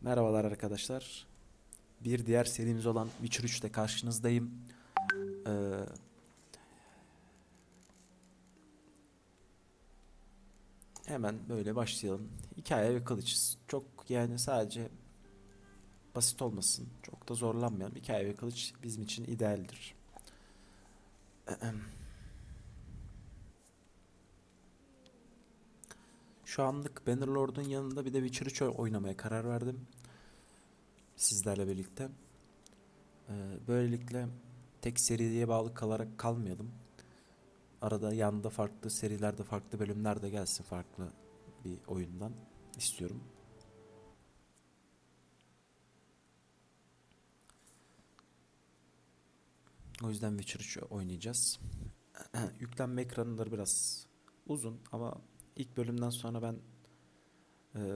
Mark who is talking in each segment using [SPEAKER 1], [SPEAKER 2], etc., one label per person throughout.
[SPEAKER 1] Merhabalar arkadaşlar. Bir diğer serimiz olan Witcher 3'te karşınızdayım. Hemen böyle başlayalım. Hikaye ve kılıç. Çok yani sadece basit olmasın. Çok da zorlanmayalım. Hikaye ve kılıç bizim için idealdir. Şu anlık Bannerlord'un yanında bir de Witcher 3 oynamaya karar verdim. Sizlerle birlikte. Böylelikle tek seriye bağlı kalarak kalmayalım. Arada yanında farklı serilerde farklı bölümler de gelsin farklı bir oyundan istiyorum. O yüzden Witcher 3 oynayacağız. Yüklenme ekranları biraz uzun ama ilk bölümden sonra ben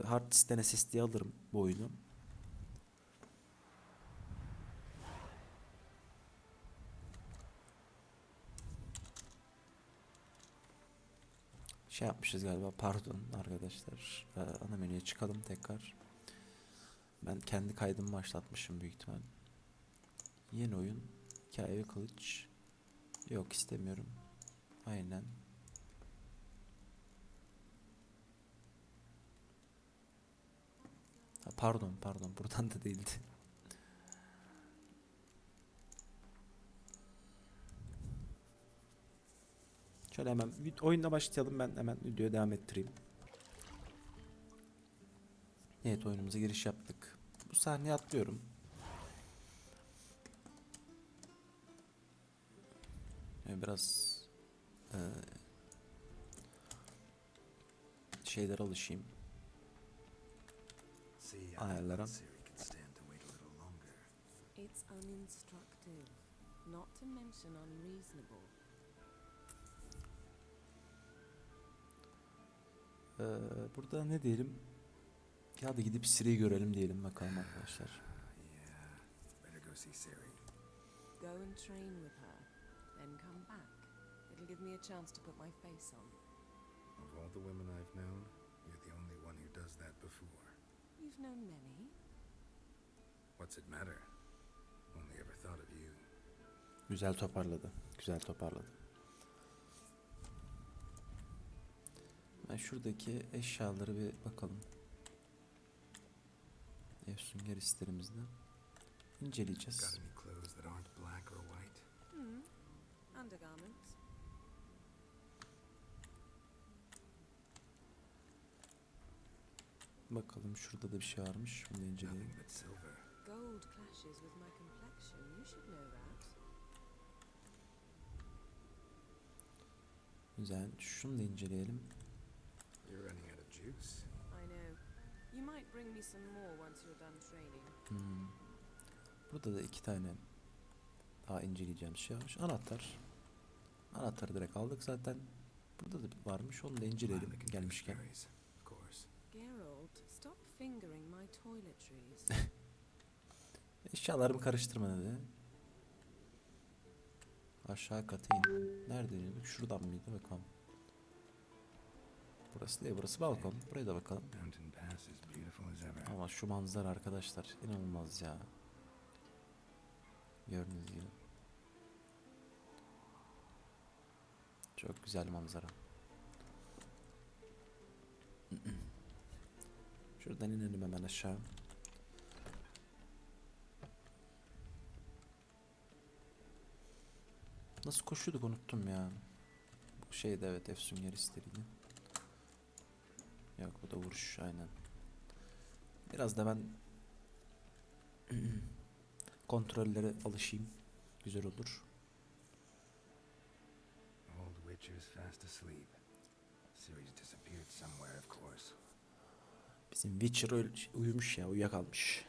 [SPEAKER 1] hard diskten SSD alırım bu oyunu. Şey yapmışız galiba, pardon arkadaşlar. Ana menüye çıkalım tekrar. Ben kendi kaydımı başlatmışım büyük ihtimal. Yeni oyun, hikaye ve kılıç. Yok, istemiyorum. Aynen. Ha, pardon buradan da değildi. Şöyle hemen oyunla başlayalım, ben hemen videoya devam ettireyim. Evet, oyunumuza giriş yaptık. Bu sahneye atlıyorum. Yani biraz şeylere alışayım. Ayarlara.
[SPEAKER 2] It's uninstructive, not to mention unreasonable.
[SPEAKER 1] Burada ne diyelim? Ya da gidip Siri'yi görelim diyelim bakalım arkadaşlar.
[SPEAKER 2] Go and train with her, then come back. It'll give me a chance to put my face on.
[SPEAKER 3] Of all the women I've known, you're the only one who does that before.
[SPEAKER 2] You've known many.
[SPEAKER 3] What's it matter? Only ever thought of you.
[SPEAKER 1] Güzel toparladı. Güzel toparladı. Ben şuradaki eşyaları bir bakalım. Sünger isterimizde inceleyeceğiz.
[SPEAKER 3] Got any clothes that aren't black or white?
[SPEAKER 2] Undergarments.
[SPEAKER 1] Bakalım, şurada da bir şey varmış. Bunu inceleyelim.
[SPEAKER 3] Nothing but silver.
[SPEAKER 2] Gold clashes with my complexion. You should know that.
[SPEAKER 1] Güzel. Şunu da inceleyelim.
[SPEAKER 3] You're running out of juice.
[SPEAKER 2] I know. You might bring me some more once you're done training.
[SPEAKER 1] Burada da iki tane daha inceleyeceğim şey varmış. Anahtar. Anahtarı direkt aldık zaten. Burada da varmış. Onu da inceleyelim gelmişken.
[SPEAKER 3] Of course.
[SPEAKER 2] Geralt, stop fingering my toiletries.
[SPEAKER 1] Eşyalarımı karıştırma dedi. Aşağı kata in. Nerede iniyorduk? Şuradan mıydı? Bakalım. Burası değil, burası balkon. Buraya da bakalım.
[SPEAKER 3] Mountain Pass is beautiful as ever.
[SPEAKER 1] Ama şu manzara arkadaşlar inanılmaz ya. Gördüğünüz gibi. Çok güzel manzara. Şuradan inelim hemen aşağı. Nasıl koşuyorduk unuttum ya. Bu şeyde evet, F-Sünger isteriydi. Yok, bu da vuruş aynen. Biraz da ben kontrollere alışayım. Güzel olur.
[SPEAKER 3] Old Witcher's fast asleep. Ciri's disappeared somewhere, of course.
[SPEAKER 1] Bizim Witcher uyumuş ya, uyuyakalmış.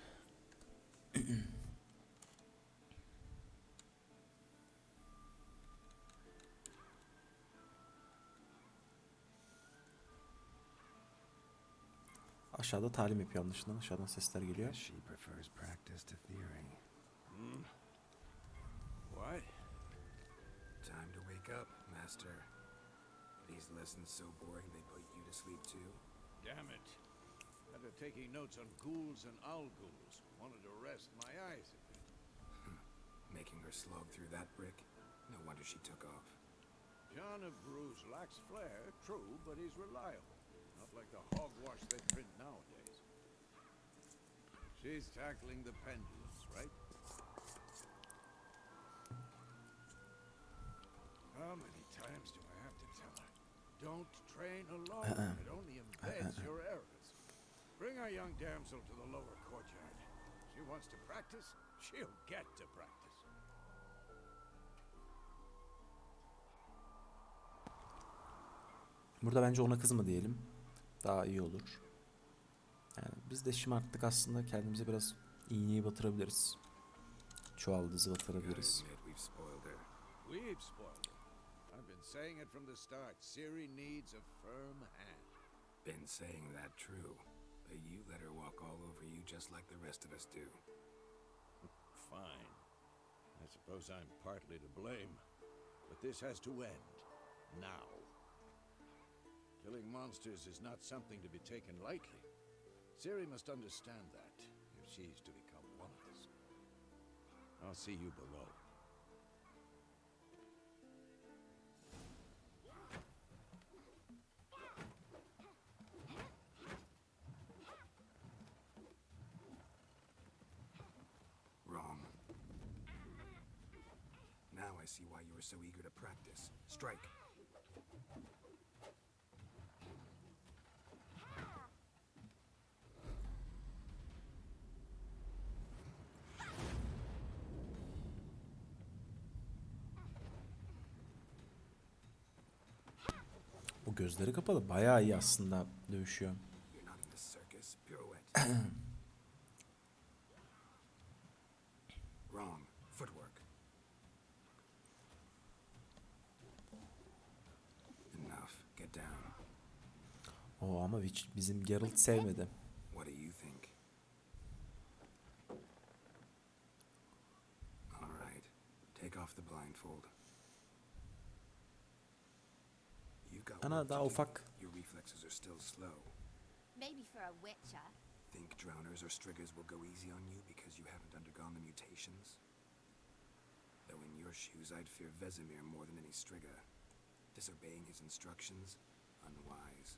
[SPEAKER 1] Aşağıda talim yapıyor anlaşılan. Aşağıdan sesler geliyor.
[SPEAKER 3] She prefers practice to theory.
[SPEAKER 4] What?
[SPEAKER 3] Time to wake up, Master. These lessons so boring they put you to sleep too.
[SPEAKER 4] Damn it. After taking notes on ghouls and owl ghouls, wanted to rest my eyes a bit.
[SPEAKER 3] Making her slog through that brick? No wonder she took off.
[SPEAKER 4] John of Bruges lacks flair, true, but he's reliable. Not like the hogwash they print nowadays. She's tackling the pendulums, right? How many times do I have to tell her? Don't train alone. It only embeds your errors. Bring our young damsel to the lower courtyard. She wants to practice, she'll get to practice.
[SPEAKER 1] Burada bence ona kızma diyelim. Daha iyi olur. Yani biz de şımarttık aslında. Kendimize biraz iğneyi batırabiliriz. Çuvaldızı batırabiliriz.
[SPEAKER 4] We've spoiled her. I've been saying it from the start. Ciri needs a firm hand.
[SPEAKER 3] Been saying that true. But you let her walk all over you just like the rest of us do.
[SPEAKER 4] Fine. I suppose I'm partly to blame. But this has to end. Now. Killing monsters is not something to be taken lightly. Ciri must understand that, if she's to become one of us. I'll see you below.
[SPEAKER 3] Wrong. Now I see why you were so eager to practice. Strike.
[SPEAKER 1] O gözleri kapalı. Bayağı iyi aslında dövüşüyor.
[SPEAKER 3] You're not in the circus. Pirouette. Wrong. Footwork. Enough. Get down.
[SPEAKER 1] O ama hiç bizim Geralt sevmedi.
[SPEAKER 3] What do you think? All right. Take off the blindfold. You've got
[SPEAKER 1] Ana
[SPEAKER 3] work
[SPEAKER 1] daha
[SPEAKER 3] to do.
[SPEAKER 1] ufak.
[SPEAKER 3] Your reflexes are still slow.
[SPEAKER 5] Maybe for a witcher.
[SPEAKER 3] Think drowners or striggers will go easy on you because you haven't undergone the mutations? Though in your shoes, I'd fear Vesemir more than any strigger. Disobeying his instructions? Unwise.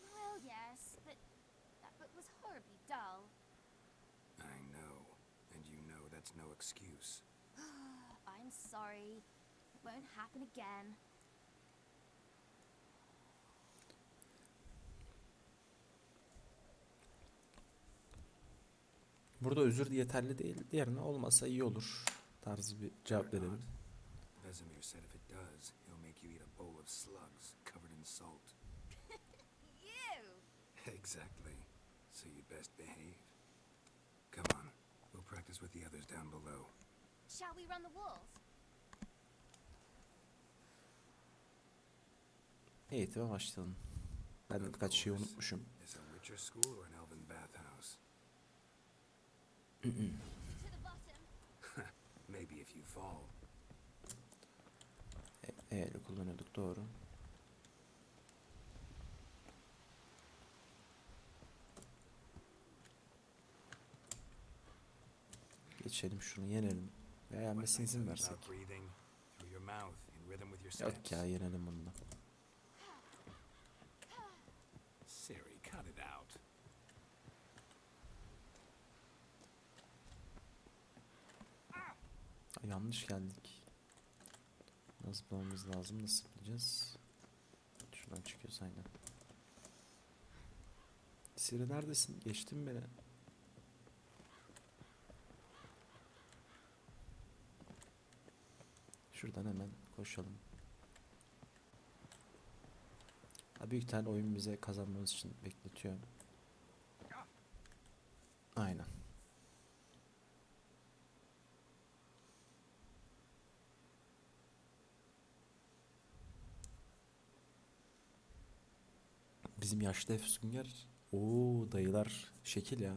[SPEAKER 5] Well, yes, but that book was horribly dull.
[SPEAKER 3] I know. And you know that's no excuse.
[SPEAKER 5] I'm sorry. It won't happen again.
[SPEAKER 1] Burada özür yeterli değil. Diğerine olmasa iyi olur tarzı bir cevap verelim.
[SPEAKER 3] Vesemir said if it does, he'll make you eat a bowl of slugs covered in salt.
[SPEAKER 5] You!
[SPEAKER 3] Exactly. So you'd best behave. Come on. We'll practice with the others down below.
[SPEAKER 5] Shall we run the walls?
[SPEAKER 1] Eğitime başlayalım. Ben de
[SPEAKER 3] Of
[SPEAKER 1] birkaç şey
[SPEAKER 3] course.
[SPEAKER 1] unutmuşum.
[SPEAKER 3] Is a Witcher school or an elven bathhouse?
[SPEAKER 5] To the bottom.
[SPEAKER 3] Maybe if you fall.
[SPEAKER 1] E'yle kullanıyorduk, doğru. Geçelim şunu, yenelim. Veya yenmesine izin versek.
[SPEAKER 3] Breathing through your mouth in rhythm with your
[SPEAKER 1] Yok
[SPEAKER 3] steps.
[SPEAKER 1] ya, yenelim bunu da.
[SPEAKER 3] Ciri, cut it out.
[SPEAKER 1] Ay, yanlış geldik. Nasıl bulmamız lazım? Nasıl bulacağız? Şuradan çıkıyoruz aynen. Ciri neredesin? Geçtin beni. Şuradan hemen koşalım. Ha, büyük tane oyun bize kazanmamız için bekletiyor. Aynen. Bizim yaşlı Efsünger. Oo, dayılar şekil ya.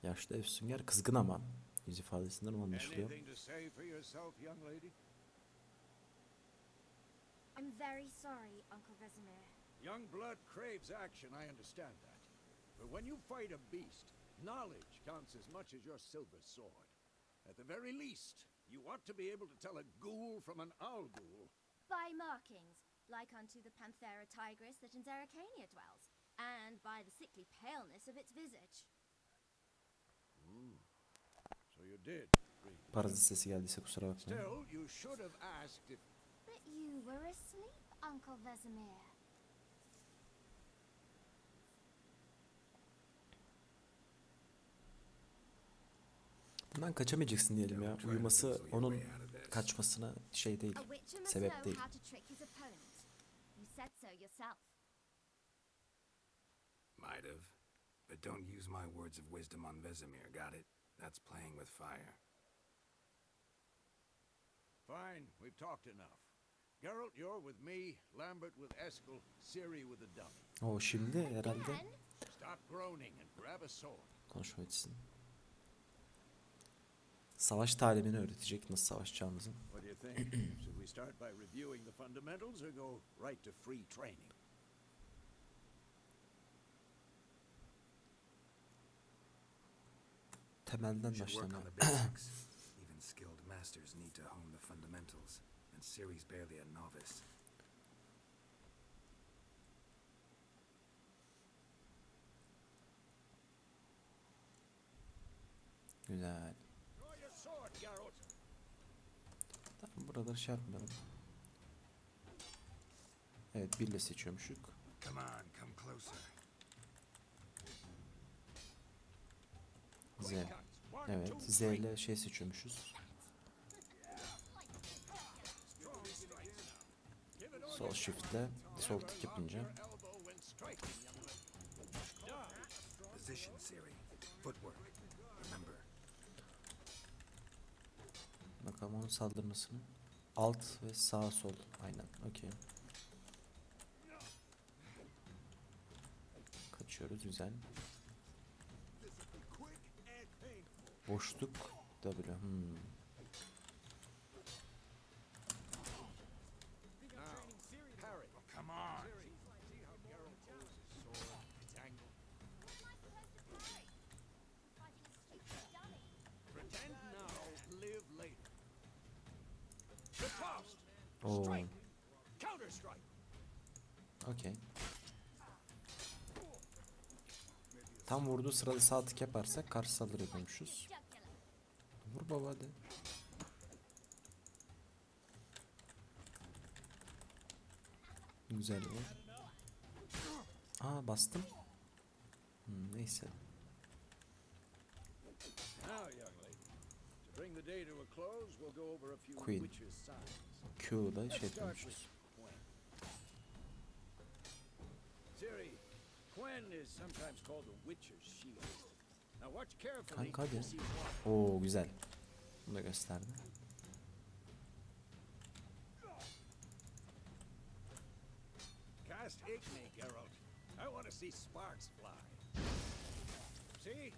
[SPEAKER 1] Yaşlı Efsünger kızgın ama. Yüz ifadesinden o anlaşılıyor.
[SPEAKER 4] Anything to say for yourself, young lady?
[SPEAKER 5] I'm very sorry, Uncle Vesemir.
[SPEAKER 4] Young blood craves action, I understand that. But when you fight a beast, knowledge counts as much as your silver sword. At the very least, you ought to be able to tell a ghoul from an owl ghoul.
[SPEAKER 5] By markings, like unto the Panthera tigris that in Zerrikania dwells, and by the sickly paleness of its visage.
[SPEAKER 4] So you did read.
[SPEAKER 1] Parazit sesi geldiyse kusura bakmayın.
[SPEAKER 4] Still, you should have asked if...
[SPEAKER 5] But you were asleep, Uncle Vesemir.
[SPEAKER 1] Bundan kaçamayacaksın diyelim ya. Uyuması onun kaçmasına şey değil.
[SPEAKER 5] A witcher must
[SPEAKER 1] Sebep
[SPEAKER 5] know
[SPEAKER 1] değil.
[SPEAKER 5] how to trick his opponent. You said so yourself.
[SPEAKER 3] Might have. But don't use my words of wisdom on Vesemir, got it? That's playing with fire.
[SPEAKER 4] Fine, we've talked enough. Geralt, you're with me, Lambert with Eskel, Ciri with the dummy.
[SPEAKER 1] O şimdi herhalde
[SPEAKER 5] Then,
[SPEAKER 4] Stop groaning and grab a sword.
[SPEAKER 1] konuşma etsin. Savaş talimini öğretecek nasıl savaşacağımızı.
[SPEAKER 4] What do you think? Should we start by reviewing the fundamentals or go right to free training?
[SPEAKER 1] Temelden
[SPEAKER 3] We should work
[SPEAKER 1] başlama.
[SPEAKER 3] on the basics. Even skilled masters need to hone the fundamentals, and Ciri's barely a novice.
[SPEAKER 1] Güzel.
[SPEAKER 4] Draw your sword, Geralt.
[SPEAKER 1] Tamam, buraları şey yapmayalım. Evet, birle seçiyormuşuk.
[SPEAKER 3] Come on, come closer.
[SPEAKER 1] Z.
[SPEAKER 4] Quick cuts. One,
[SPEAKER 1] Evet,
[SPEAKER 4] two,
[SPEAKER 1] Z
[SPEAKER 4] three.
[SPEAKER 1] ile şey seçiyormuşuz.
[SPEAKER 4] Strong strikes now. Give it all
[SPEAKER 1] Sol
[SPEAKER 4] you
[SPEAKER 1] shift ile sol
[SPEAKER 4] Never
[SPEAKER 1] tık
[SPEAKER 4] lock
[SPEAKER 1] yapınca.
[SPEAKER 4] your elbow when striking, young man.
[SPEAKER 3] Position, Ciri. Footwork. Remember,
[SPEAKER 1] Bakalım onun saldırmasını. Alt ve sağ sol. Aynen. Okey. Kaçıyoruz. Güzel. Boşluk W.
[SPEAKER 4] Now, parry.
[SPEAKER 3] come on.
[SPEAKER 4] See how Geralt holds his sword? It's angled. Pretend now, live later. Riposte.
[SPEAKER 1] Oo.
[SPEAKER 4] Strike. Counter strike.
[SPEAKER 1] Okey. Tam vurduğu sırada sağ tık yaparsak karşı saldırı yapıyormuşuz. Vur baba hadi. Güzel bu. Aa, bastım. Neyse.
[SPEAKER 4] Now, young lady, to bring the day to a close, we'll go over a few
[SPEAKER 1] Queen.
[SPEAKER 4] witches' signs.
[SPEAKER 1] Q'da
[SPEAKER 4] Let's
[SPEAKER 1] şey
[SPEAKER 4] start with
[SPEAKER 1] yapıyormuşuz.
[SPEAKER 4] Quen. Ciri, Quen is sometimes called the witcher's shield. Now watch carefully
[SPEAKER 1] Kanka hadi.
[SPEAKER 4] to see why.
[SPEAKER 1] Oo, güzel. Bunu da gösterdi.
[SPEAKER 4] Cast Igni, Geralt. I want to see sparks fly. See?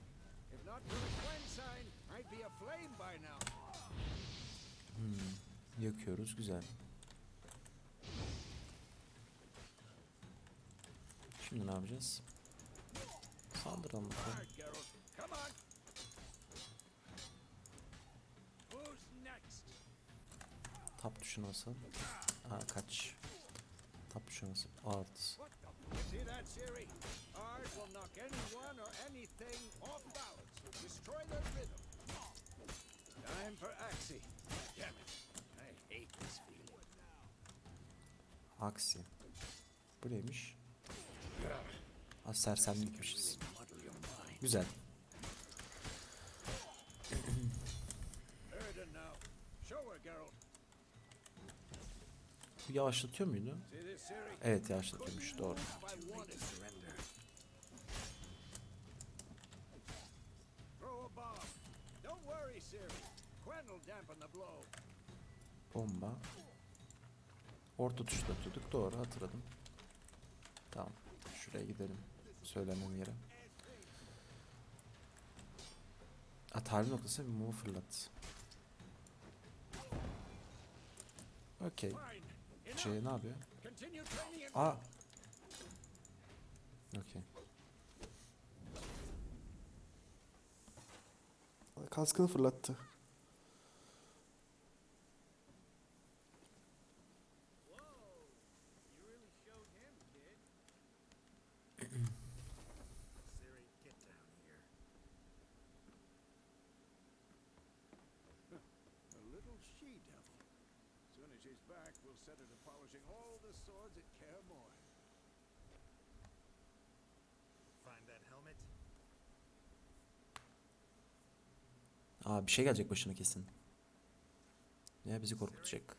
[SPEAKER 4] If not for the Quen sign, I'd be aflame by now.
[SPEAKER 1] Yakıyoruz. Güzel. Şimdi ne yapacağız? Saldıralım bakalım.
[SPEAKER 4] Hard, Geralt. Come on. Who's next?
[SPEAKER 1] Tap tuşuna basın. Aa, kaç. Tap tuşuna basın. Art.
[SPEAKER 4] What the? See that, Ciri? Ours will knock anyone or anything off balance. Destroy their rhythm. Time for Axie. Damn it. I hate this feeling.
[SPEAKER 1] Aksi. Bu neymiş? Ha, sersemlikmişiz.
[SPEAKER 4] Muddle your mind.
[SPEAKER 1] Güzel.
[SPEAKER 4] Erden now. Show her, Geralt.
[SPEAKER 1] Bu yavaşlatıyor muydu?
[SPEAKER 4] See this, Ciri?
[SPEAKER 1] Evet, yavaşlatıyormuş. Doğru.
[SPEAKER 4] If I wanted to.
[SPEAKER 3] Surrender.
[SPEAKER 4] Throw a bomb. Don't worry, Ciri. Quen will dampen the blow.
[SPEAKER 1] Bomba. Orta tuşla tuttuk. Doğru, hatırladım. Tamam. Şuraya gidelim. Söylenen yere. Tarih noktası bir mumu fırlat. Okey.
[SPEAKER 4] Fine.
[SPEAKER 1] C
[SPEAKER 4] Enough.
[SPEAKER 1] ne yapıyor?
[SPEAKER 4] Continue training and
[SPEAKER 1] Aa. Okey. Kaskını fırlattı.
[SPEAKER 3] Siri, get down here.
[SPEAKER 4] A little she-devil. Soon as she's back, we'll set her to polishing all the swords at Kaer Morhen.
[SPEAKER 3] Find that helmet.
[SPEAKER 1] Aa, bir şey gelecek başına kesin. Ya bizi korkutacak.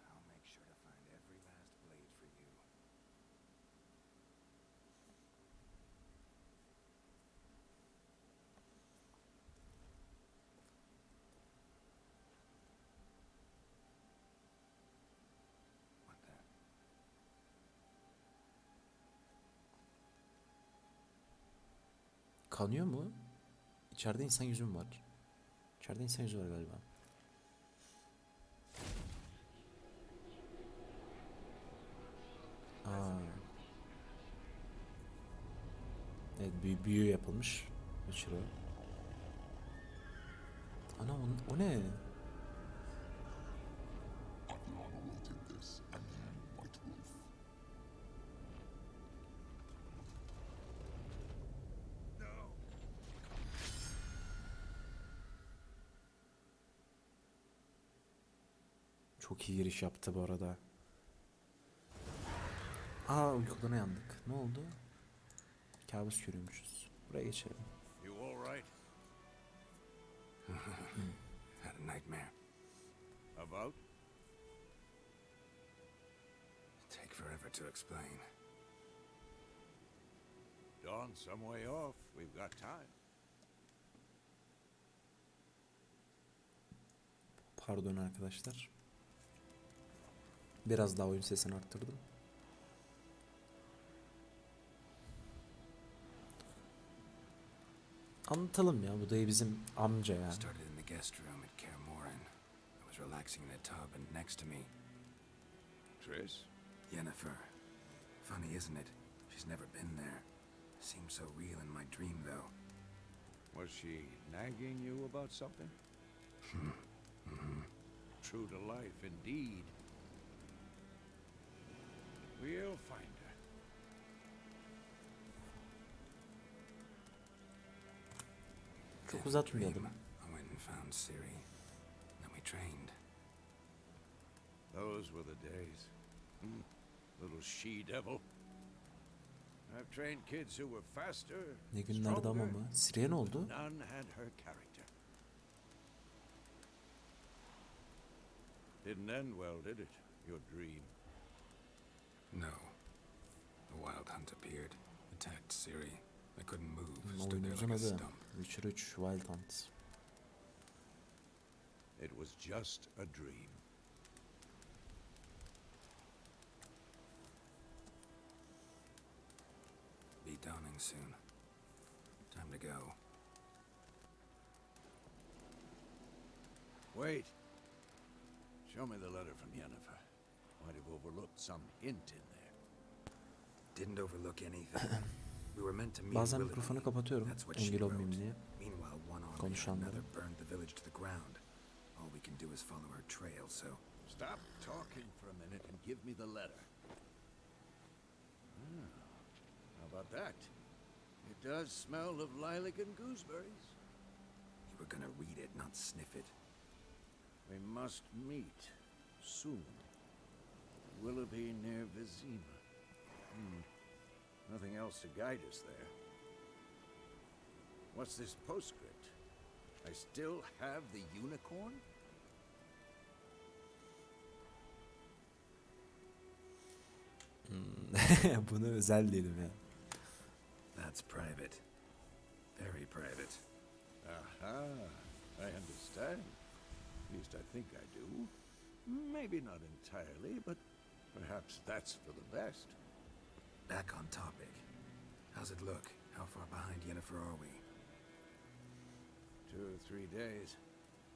[SPEAKER 3] I'll make sure to find every last blade for you. What the?
[SPEAKER 1] Kanıyor mu? İçeride insan yüzü mü var? İçeride insan yüzü var galiba. Aa. Evet, büyü yapılmış. Uçuruyor. Ana o ne? Çok iyi giriş yaptı bu arada. Aa, uykudan uyandık. Ne oldu? Kabus görüyormuşuz. Buraya geçelim.
[SPEAKER 4] You all right?
[SPEAKER 3] Had a nightmare.
[SPEAKER 4] About?
[SPEAKER 3] Take forever to explain.
[SPEAKER 4] Dawn's some way off. We've got time.
[SPEAKER 1] Pardon arkadaşlar. Biraz daha oyun sesini arttırdım. Anlatalım ya, bu dayı bizim amca ya.
[SPEAKER 3] Started in the guest room at Kaer Morhen. I was relaxing in a tub, and next to me,
[SPEAKER 4] Triss?
[SPEAKER 3] Yennefer. Funny, isn't it? She's never been there. Seemed so real in my dream, though.
[SPEAKER 4] Was she nagging you about something? True to life, indeed. We'll find her.
[SPEAKER 1] Çok uzatmayalım.
[SPEAKER 3] I went and found Ciri. Then we trained.
[SPEAKER 4] Those were the days. Little she-devil. I've trained kids who were faster,
[SPEAKER 1] Ne günlerdi ama
[SPEAKER 4] stronger,
[SPEAKER 1] mı? Siri'ye ne oldu?
[SPEAKER 4] none had her character. Didn't end well, did it? Your dream.
[SPEAKER 3] No. A wild hunt appeared, attacked Ciri. I couldn't move, stood there
[SPEAKER 1] Oyunumuzun
[SPEAKER 3] like a
[SPEAKER 1] adı
[SPEAKER 3] stump.
[SPEAKER 1] Witcher 3 Wild Hunt.
[SPEAKER 4] It was just a dream.
[SPEAKER 3] Be dawning soon. Time to go.
[SPEAKER 4] Wait. Show me the letter from Yennefer. Might have overlooked some hint in there.
[SPEAKER 3] Didn't overlook anything. We were meant to meet
[SPEAKER 1] Bazen
[SPEAKER 3] Willoughby.
[SPEAKER 1] mikrofonu kapatıyorum
[SPEAKER 3] That's what she
[SPEAKER 1] engel
[SPEAKER 3] wrote.
[SPEAKER 1] olmayayım diye.
[SPEAKER 3] Meanwhile, one army and
[SPEAKER 1] Konuşanları.
[SPEAKER 3] another burned the village to the ground. All we can do is follow her trail, so...
[SPEAKER 4] Stop talking for a minute and give me the letter. How about that? It does smell of lilac and gooseberries.
[SPEAKER 3] You were gonna read it, not sniff it.
[SPEAKER 4] We must meet soon. Willoughby near Vizima. Nothing else to guide us there. What's this postscript? I still have the unicorn?
[SPEAKER 1] Bunu özel dedim ya.
[SPEAKER 3] That's private. Very private.
[SPEAKER 4] Aha, I understand. At least I think I do. Maybe not entirely, but perhaps that's for the best.
[SPEAKER 3] Back on topic. How's it look? How far behind Yennefer are we?
[SPEAKER 4] 2 or 3 days.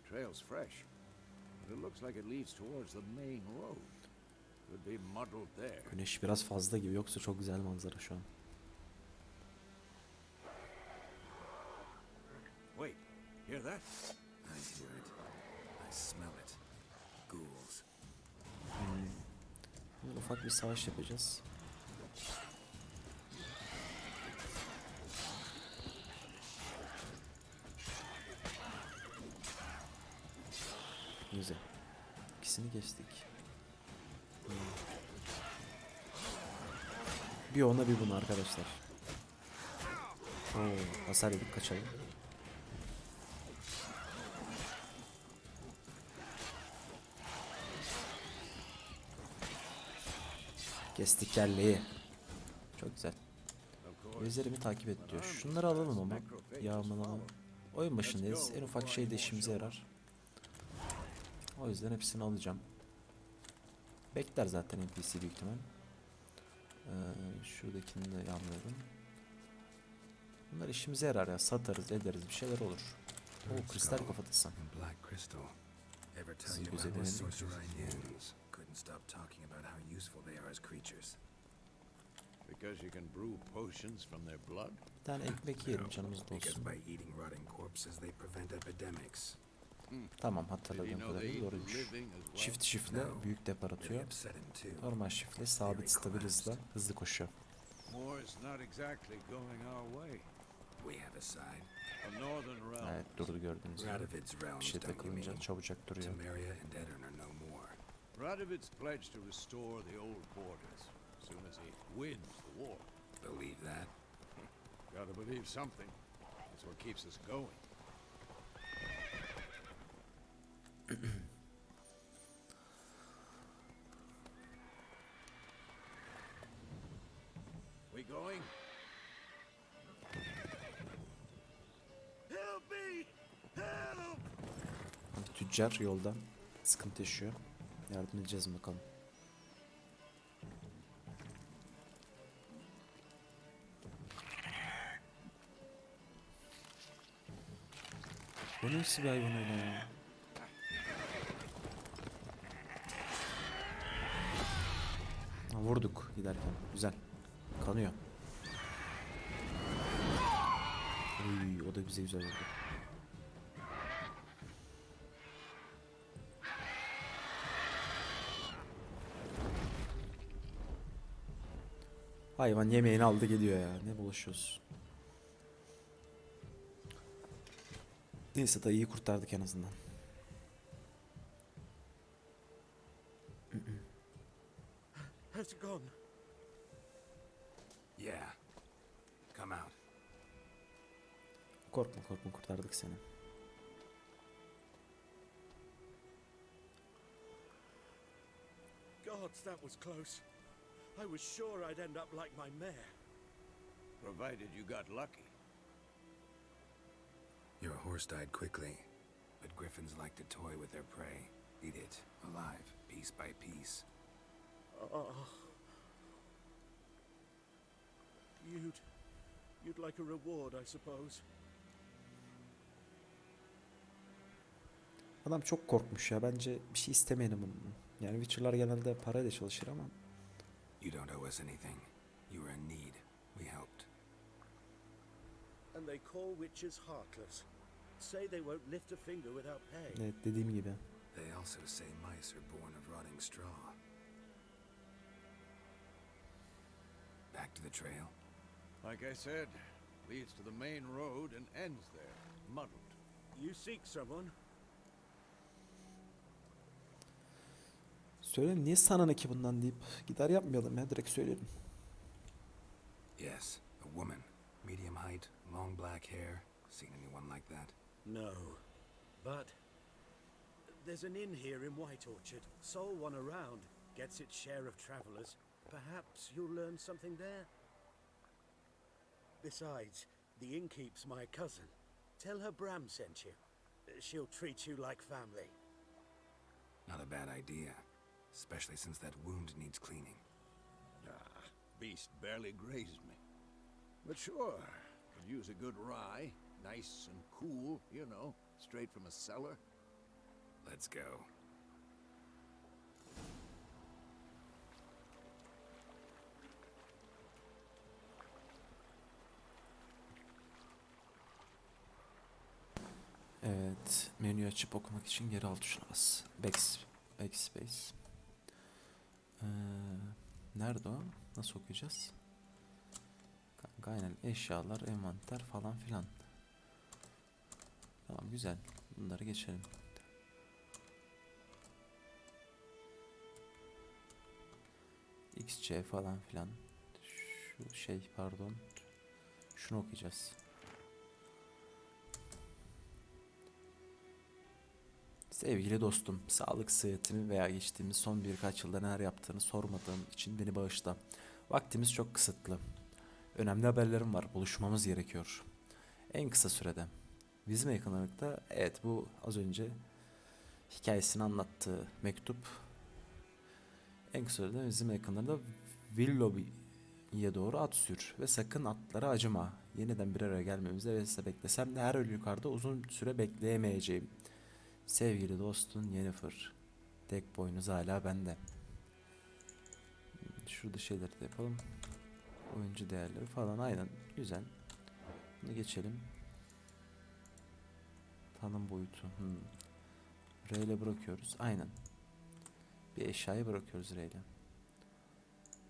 [SPEAKER 4] Trail's fresh, but it looks like it leads towards the main road. Could be muddled there.
[SPEAKER 1] Güneş biraz fazla gibi, yoksa çok güzel manzara şu an.
[SPEAKER 4] Hear that?
[SPEAKER 3] I hear it. I smell it. Ghouls.
[SPEAKER 1] Şimdi ufak bir savaş yapacağız. Güzel. İkisini geçtik. Bir ona bir buna arkadaşlar. Oo, hasar yedik, kaçalım. Kestik kelleyi. Çok güzel. Gözlerimi takip et diyor. Şunları alalım ama. Yağmalama. Oyun başındayız. En ufak şey de işimize yarar. O yüzden hepsini alacağım. Bekler zaten NPC büyük ihtimal. Şuradakini de yağmaladım. Bunlar işimize yarar ya. Satarız, ederiz, bir şeyler olur. O kristal kafatasın.
[SPEAKER 3] Black crystal. Ever tell
[SPEAKER 1] Siz
[SPEAKER 3] you
[SPEAKER 1] göze
[SPEAKER 3] about what
[SPEAKER 1] verin.
[SPEAKER 3] sorcerers couldn't stop talking about how useful they are as creatures.
[SPEAKER 4] Because you can brew potions from their blood?
[SPEAKER 1] Bir tane ekmek yiyelim, canımız
[SPEAKER 3] Because
[SPEAKER 1] dolsun.
[SPEAKER 3] by eating rotting corpses they prevent epidemics.
[SPEAKER 1] Tamam, hatırladığım kadarıyla doğruymuş. Çift şifle büyük depar
[SPEAKER 3] Very
[SPEAKER 1] atıyor.
[SPEAKER 3] upsetting too.
[SPEAKER 1] Normal şifle sabit stabil hızla hızlı koşuyor.
[SPEAKER 4] War is not exactly going our way.
[SPEAKER 3] We have a side.
[SPEAKER 4] The northern realm.
[SPEAKER 1] Evet, durdu gördüğünüz gibi.
[SPEAKER 3] Radovid's
[SPEAKER 1] Bir
[SPEAKER 3] realms,
[SPEAKER 1] şey
[SPEAKER 3] don't you
[SPEAKER 1] takılınca
[SPEAKER 3] mean?
[SPEAKER 1] çabucak duruyor.
[SPEAKER 3] Temeria and Edirne are no more.
[SPEAKER 4] Radovid's pledged to restore the old borders as soon as he wins the war.
[SPEAKER 3] Believe that?
[SPEAKER 4] Gotta believe something. That's what keeps us going. We going? Help me! Help!
[SPEAKER 1] Tüccar yolda sıkıntı yaşıyor. Yardım edeceğiz bakalım. Bu nasıl bir hayvan öyle ya? Ha, vurduk giderken. Güzel. Kanıyor. Uy, o da bize güzel vurdu. Hayvan yemeğini aldı gidiyor ya. Ne bulaşıyoruz? Neyse da iyi kurtardık en azından.
[SPEAKER 4] Has it gone?
[SPEAKER 3] Yeah. Come out.
[SPEAKER 1] Korkma korkma, kurtardık seni.
[SPEAKER 6] Gods, that was close. I was sure I'd end up like my mare.
[SPEAKER 4] Provided you got lucky.
[SPEAKER 3] Your horse died quickly, but griffins like to toy with their prey. Eat it, alive, piece by piece.
[SPEAKER 6] Oh. You'd like a reward, I suppose.
[SPEAKER 1] Adam çok korkmuş ya. Bence bir şey istemeyelim bunun. Yani Witcher'lar genelde parayla çalışır ama.
[SPEAKER 3] You don't owe us anything. You were in need. We helped.
[SPEAKER 6] And they call witches heartless. Say they won't lift a finger without pay.
[SPEAKER 1] Evet, dediğim gibi.
[SPEAKER 3] They also say mice are born of rotting straw. Back to the trail.
[SPEAKER 4] Like I said, leads to the main road and ends there, muddled.
[SPEAKER 6] You seek someone?
[SPEAKER 1] Söyleyelim, niye sana ne ki bundan deyip gider yapmayalım ya, direkt söyleyelim.
[SPEAKER 3] Yes, a woman. Medium height, long black hair. Seen anyone like that?
[SPEAKER 6] No. But there's an inn here in White Orchard. Sole one around. Gets its share of travelers. Perhaps you'll learn something there. Besides, the innkeep's my cousin. Tell her Bram sent you. She'll treat you like family.
[SPEAKER 3] Not a bad idea. Especially since that wound needs cleaning.
[SPEAKER 4] Ah, beast barely grazed me. But sure, could use a good rye. Nice and cool, you know, straight from a cellar.
[SPEAKER 3] Let's go.
[SPEAKER 1] Evet, menüyü açıp okumak için geri alt tuşuna bas. Backspace. Nerede o? Nasıl okuyacağız? Kanka aynen, eşyalar, envanter falan filan. Tamam, güzel. Bunları geçelim. XC falan filan. Şu şey, pardon. Şunu okuyacağız. Sevgili dostum, sağlık sıhhatimi veya geçtiğimiz son birkaç yılda neler yaptığını sormadığım için beni bağışla. Vaktimiz çok kısıtlı. Önemli haberlerim var. Buluşmamız gerekiyor. En kısa sürede. Bizim yakınlıkta, evet, bu az önce hikayesini anlattığı mektup. En kısa sürede bizim yakınlarda Willoughby'ye doğru at sür ve sakın atlara acıma. Yeniden bir araya gelmemize vesile beklesem de her yukarıda uzun süre bekleyemeyeceğim. Sevgili dostun Yennefer. Tek boynuz hala bende. Şurada şeyleri de yapalım. Oyuncu değerleri falan, aynen, güzel. Bunu geçelim. Tanım boyutu. R ile bırakıyoruz. Aynen. Bir eşyayı bırakıyoruz R ile.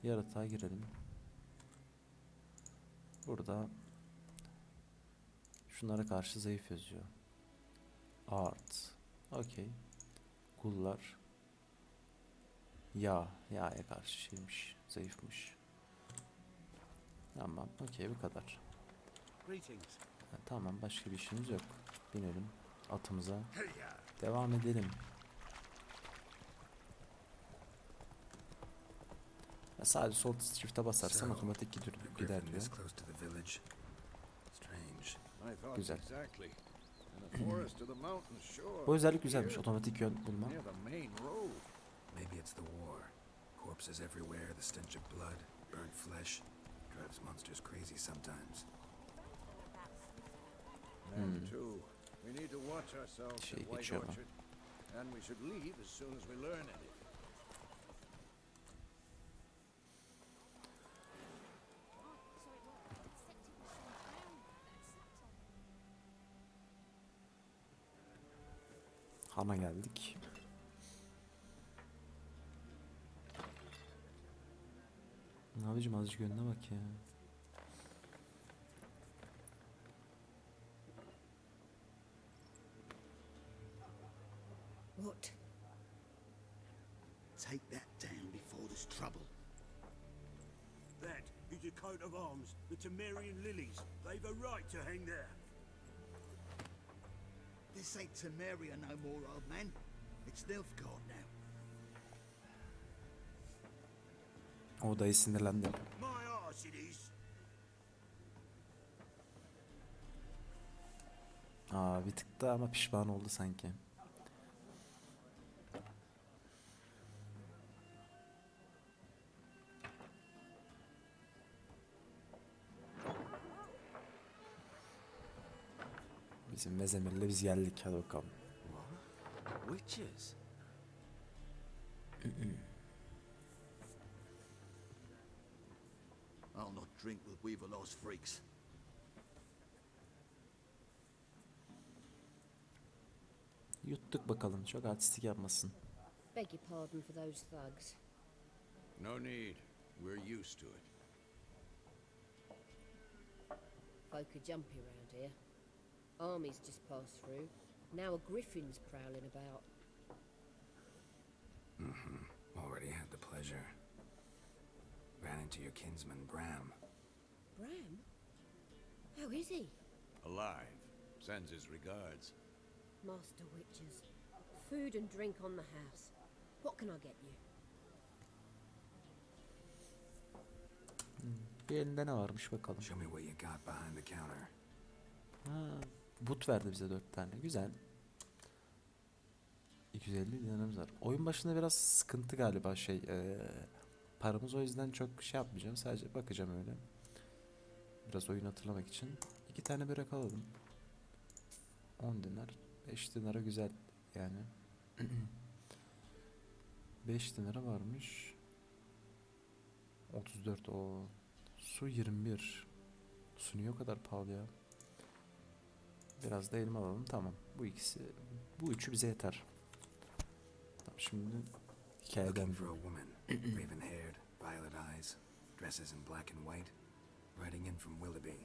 [SPEAKER 1] Yaratığa girelim. Burada şunlara karşı zayıf yazıyor. Art. Okey. Kullar. Yağya karşı şeymiş. Zayıfmış. Tamam. Okey, bu kadar.
[SPEAKER 6] Greetings.
[SPEAKER 1] Tamam, başka bir işimiz yok. Binelim atımıza. Devam edelim. Sadece sol shift'e basarsan otomatik gider
[SPEAKER 3] Griffin
[SPEAKER 1] diyor.
[SPEAKER 3] this close to the village. Strange.
[SPEAKER 4] My thoughts
[SPEAKER 1] Güzel.
[SPEAKER 4] exactly. In the forest to the mountain shore.
[SPEAKER 1] Bu özellik güzelmiş,
[SPEAKER 4] Here,
[SPEAKER 1] otomatik yön bulma.
[SPEAKER 4] near the main road.
[SPEAKER 3] Maybe it's the war. Corpses everywhere, the stench of blood, burnt flesh. Drives monsters crazy sometimes.
[SPEAKER 4] And too, we need to watch ourselves
[SPEAKER 1] Şey
[SPEAKER 4] in White
[SPEAKER 1] geçiyorum.
[SPEAKER 4] Orchard. And we should leave as soon as we learn anything.
[SPEAKER 1] Han'a geldik. Abicim azıcık önüne bak ya.
[SPEAKER 2] What?
[SPEAKER 6] Take that down before there's trouble.
[SPEAKER 7] That is a coat of arms, the Temerian lilies. They've a right to hang there.
[SPEAKER 6] This ain't Temeria no more, old man. It's Nilfgaard now.
[SPEAKER 1] O dayı sinirlendi.
[SPEAKER 7] My arse it is.
[SPEAKER 1] Bir tık da ama pişman oldu sanki. Bizim Mezemir'le biz geldik, hadi bakalım.
[SPEAKER 3] Witches?
[SPEAKER 6] I'll not drink with Weaverlaw's freaks.
[SPEAKER 1] Yuttuk bakalım, çok artistik yapmasın.
[SPEAKER 2] Beg your pardon for those thugs.
[SPEAKER 4] No need. We're used to it.
[SPEAKER 2] Folk are jumpy around here. Armies just passed through. Now a griffin's prowling about.
[SPEAKER 3] Already had the pleasure. Ran into your kinsman, Bram.
[SPEAKER 2] Bram? How is he?
[SPEAKER 4] Alive. Sends his regards.
[SPEAKER 2] Master witches. Food and drink on the house. What can I get you?
[SPEAKER 1] Bir elinde ne varmış bakalım.
[SPEAKER 3] Show me what you got behind the counter.
[SPEAKER 1] But verdi bize 4 tane. Güzel. 250 dinarımız var. Oyun başında biraz sıkıntı galiba paramız, o yüzden çok şey yapmayacağım. Sadece bakacağım öyle. Biraz oyun hatırlamak için. 2 tane börek alalım. 10 dinar. 5 dinara güzel yani. 5 dinara varmış. 34 o. Su 21. Su niye o kadar pahalı ya? Biraz da elma alalım. Tamam. Bu ikisi, bu üçü bize yeter. Tamam, şimdi hikayeden
[SPEAKER 3] Looking for a woman, raven-haired, violet eyes, dresses in black and white, writing in from Willoughby.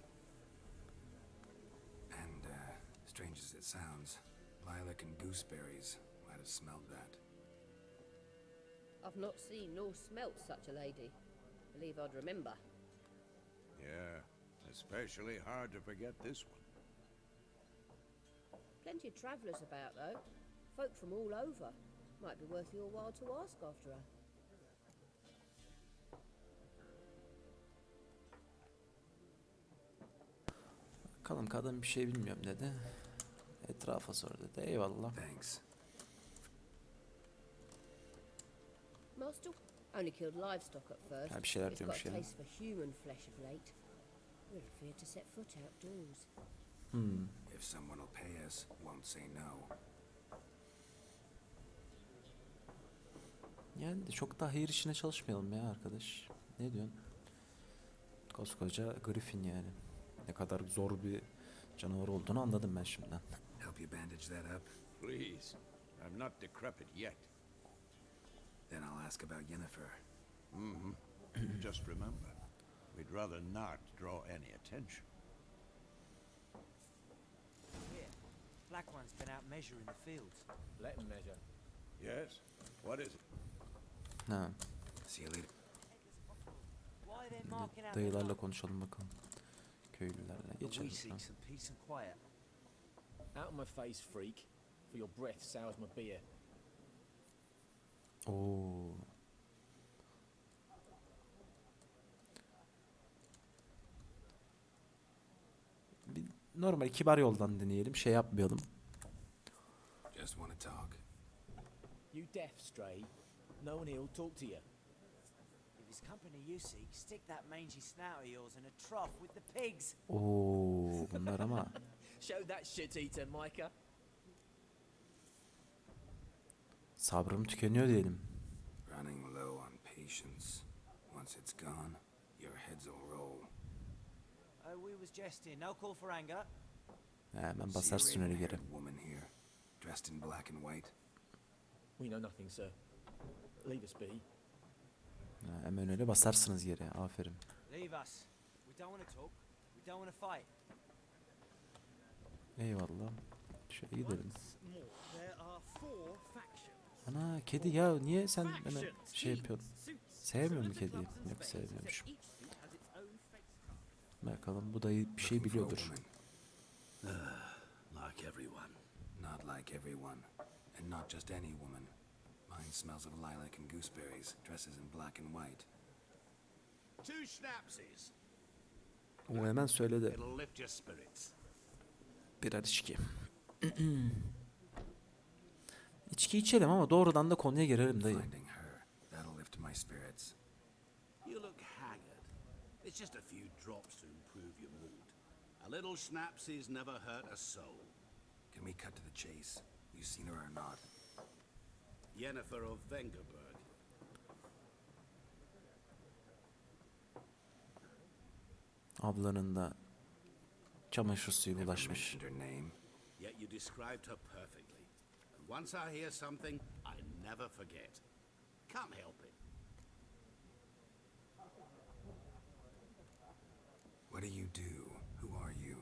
[SPEAKER 3] And, strange as it sounds, lilac and gooseberries might have smelled that.
[SPEAKER 8] I've not seen nor smelt such a lady. Believe I'd remember.
[SPEAKER 4] Yeah, especially hard to forget this one.
[SPEAKER 8] Plenty of travellers about, though. Folk from all over. Might be worth your while to ask after her.
[SPEAKER 1] bakalım, kadın bir şey bilmiyorum dedi. Etrafa sor dedi. Eyvallah.
[SPEAKER 3] Thanks.
[SPEAKER 8] Master only killed livestock at first.
[SPEAKER 1] Ha, bir şeyler
[SPEAKER 8] It's got
[SPEAKER 1] diyormuş
[SPEAKER 8] a
[SPEAKER 1] ya.
[SPEAKER 8] taste for human flesh of late. Really feared to set foot outdoors.
[SPEAKER 3] If someone will pay us, won't say no.
[SPEAKER 1] Yani de çok da hayır işine çalışmayalım ya arkadaş. Ne diyorsun? Koskoca Griffin yani. Ne kadar zor bir canavar olduğunu anladım ben şimdiden.
[SPEAKER 3] Help you bandage that up?
[SPEAKER 4] Please, I'm not decrepit yet.
[SPEAKER 3] Then I'll ask about Yennefer.
[SPEAKER 4] Just remember, we'd rather not draw any attention.
[SPEAKER 9] Here, Black One's been out measuring the fields.
[SPEAKER 10] Let him measure.
[SPEAKER 4] Yes? What is it?
[SPEAKER 1] Ha,
[SPEAKER 3] See you later.
[SPEAKER 9] Why are they
[SPEAKER 1] şimdi
[SPEAKER 9] marking out
[SPEAKER 1] dayılarla konuşalım bakalım. Köylülerle
[SPEAKER 9] But we
[SPEAKER 1] geçelim.
[SPEAKER 9] seek some peace and quiet.
[SPEAKER 10] Out of my face, freak. For your breath sours my beer.
[SPEAKER 1] Oo. Bir normal kibar yoldan deneyelim. Şey yapmayalım.
[SPEAKER 3] Just want to talk.
[SPEAKER 10] You deaf, Stray. No one here will talk to you.
[SPEAKER 9] If it's company you seek, stick that mangy snout of yours in a trough with the pigs.
[SPEAKER 1] Oo, bunlar ama
[SPEAKER 10] Show that shit eater, Micah.
[SPEAKER 1] sabrım tükeniyor diyelim.
[SPEAKER 3] Running low on patience. Once it's gone, your heads will roll.
[SPEAKER 9] Oh, we was jesting. No call for anger.
[SPEAKER 1] Hemen
[SPEAKER 3] See a
[SPEAKER 1] basarsın öyle geri.
[SPEAKER 3] raven-haired woman here, dressed in black and white.
[SPEAKER 10] We know nothing, sir. Leave us be.
[SPEAKER 1] Ha, hemen öyle basarsınız geri. Aferin.
[SPEAKER 9] Leave us. We don't want to talk. We don't want to fight.
[SPEAKER 1] Eyvallah. Şöyle gidelim.
[SPEAKER 6] Once more, there are 4 factions.
[SPEAKER 1] Ana kedi ya, niye sen hemen şey yapıyorsun? Sevmiyor mu kediyi? Yok, sevmiyormuş. Bakalım, bu dayı bir şey
[SPEAKER 3] Looking for a
[SPEAKER 1] biliyordur.
[SPEAKER 3] woman.
[SPEAKER 6] Like everyone.
[SPEAKER 3] Not like everyone. And not just any woman. Mine smells of lilac and gooseberries, dresses in black and white.
[SPEAKER 7] 2 schnapsies.
[SPEAKER 1] O hemen söyledi.
[SPEAKER 7] It'll lift your spirits.
[SPEAKER 1] Birer içki. İçki içelim ama doğrudan da konuya girelim dayı.
[SPEAKER 3] Finding her, that'll lift my spirits.
[SPEAKER 7] You look haggard. It's just a few drops to improve your mood. A little schnapsies never hurt a soul.
[SPEAKER 3] Can we cut to the chase? You seen her or not?
[SPEAKER 7] Yennefer of Vengerberg.
[SPEAKER 1] Ablanın da çamaşır suyu
[SPEAKER 3] Never
[SPEAKER 1] bulaşmış.
[SPEAKER 3] mentioned her name.
[SPEAKER 7] Yet you described her perfectly. And once I hear something, I never forget. Can't help it.
[SPEAKER 3] What do you do? Who are you?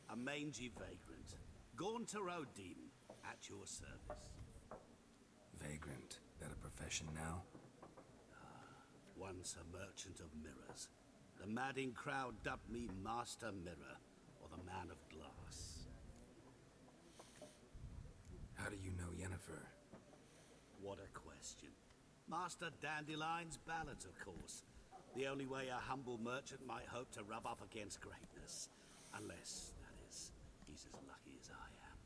[SPEAKER 7] A mangy vagrant. Gone to Rodin, at your service.
[SPEAKER 3] Vagrant. That a profession now?
[SPEAKER 7] Once a merchant of mirrors. The madding crowd dubbed me Master Mirror, or the Man of Glass.
[SPEAKER 3] How do you know Yennefer?
[SPEAKER 7] What a question. Master Dandelion's ballads, of course. The only way a humble merchant might hope to rub up against greatness. Unless, that is, he's as lucky as I am.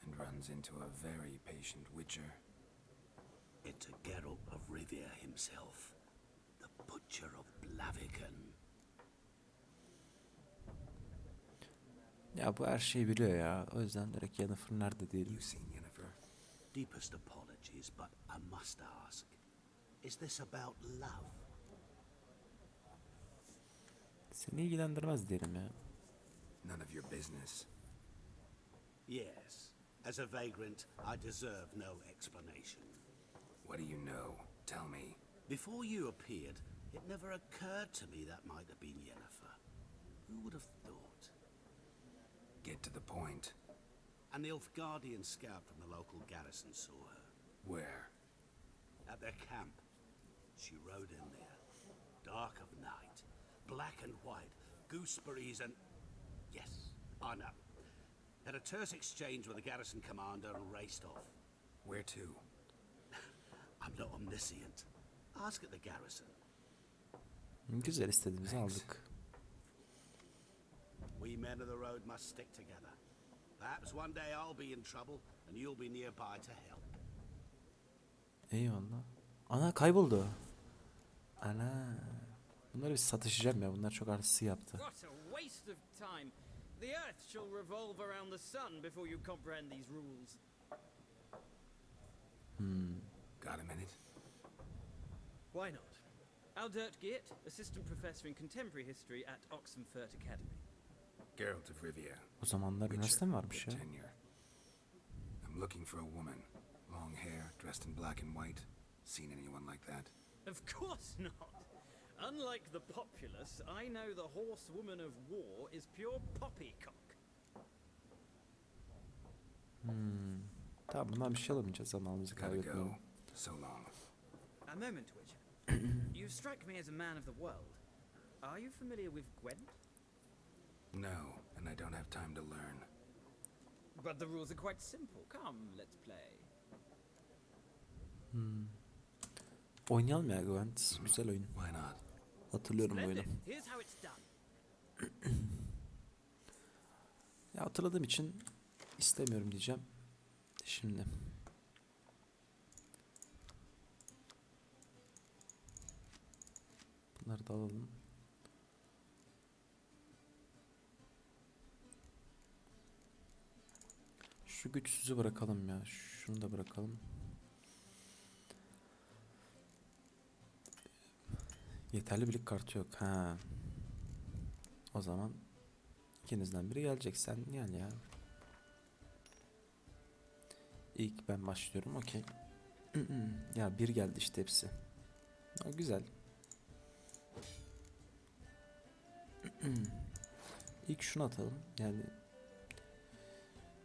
[SPEAKER 3] And runs into a very patient witcher.
[SPEAKER 7] Into Geralt of Rivia himself. The Butcher of Blaviken.
[SPEAKER 1] Ya bu her şeyi biliyor ya. O yüzden direkt Yennefer nerede diyelim.
[SPEAKER 3] You seen Yennefer?
[SPEAKER 7] Deepest apologies, but I must ask. Is this about love?
[SPEAKER 1] Seni ilgilendirmez diyelim ya.
[SPEAKER 3] None of your business.
[SPEAKER 7] Yes. As a vagrant, I deserve no explanation.
[SPEAKER 3] What do you know? Tell me.
[SPEAKER 7] Before you appeared, it never occurred to me that might have been Yennefer. Who would have thought?
[SPEAKER 3] Get to the point.
[SPEAKER 7] An Nilfgaardian scout from the local garrison saw her.
[SPEAKER 3] Where?
[SPEAKER 7] At their camp. She rode in there. Dark of night. Black and white. Gooseberries and... Yes, I know. Had a terse exchange with the garrison commander and raced off.
[SPEAKER 3] Where to?
[SPEAKER 7] I'm not omniscient. Ask at the garrison.
[SPEAKER 1] Güzel, istediğimizi aldık.
[SPEAKER 7] We men of the road must stick together. Perhaps one day I'll be in trouble and you'll be nearby to help.
[SPEAKER 1] Eyvallah. Ana kayboldu. Ana. Bunları bir satışacağım ya. Bunlar çok artistlik yaptı.
[SPEAKER 11] What a waste of time. The earth shall revolve around the sun before you comprehend these rules.
[SPEAKER 3] Got a minute?
[SPEAKER 11] Why not? Aldert Geert, assistant professor in contemporary history at Oxenfurt Academy.
[SPEAKER 3] Geralt of Rivia.
[SPEAKER 1] O zamanlar üniversite mi varmış ya?
[SPEAKER 3] Tenure. I'm looking for a woman. Long hair, dressed in black and white. Seen anyone like that?
[SPEAKER 11] Of course not. Unlike the populace, I know the horsewoman of war is pure poppycock.
[SPEAKER 1] Tamam, bundan bir şey alamayacağız, zamanımızı
[SPEAKER 3] Gotta go.
[SPEAKER 1] kaybetmeyelim.
[SPEAKER 3] So long.
[SPEAKER 11] A moment, Witcher. You strike me as a man of the world. Are you familiar with Gwent?
[SPEAKER 3] No, and I don't have time to learn.
[SPEAKER 11] But the rules are quite simple. Come, let's play.
[SPEAKER 1] Oynayalım ya Gwent. Güzel oyun.
[SPEAKER 3] Why not?
[SPEAKER 1] Hatırlıyorum bu oyunu.
[SPEAKER 11] Splendid. Here's how it's done.
[SPEAKER 1] Ya hatırladığım için istemiyorum diyeceğim. Şimdi. Bunları da alalım. Şu güçsüzü bırakalım ya. Şunu da bırakalım. Yeterli birlik kartı yok. Ha. O zaman ikinizden biri gelecek. Sen gel ya. İlk ben başlıyorum. Okey. Ya bir geldi işte hepsi. Ha, güzel. İlk şunu atalım. Yani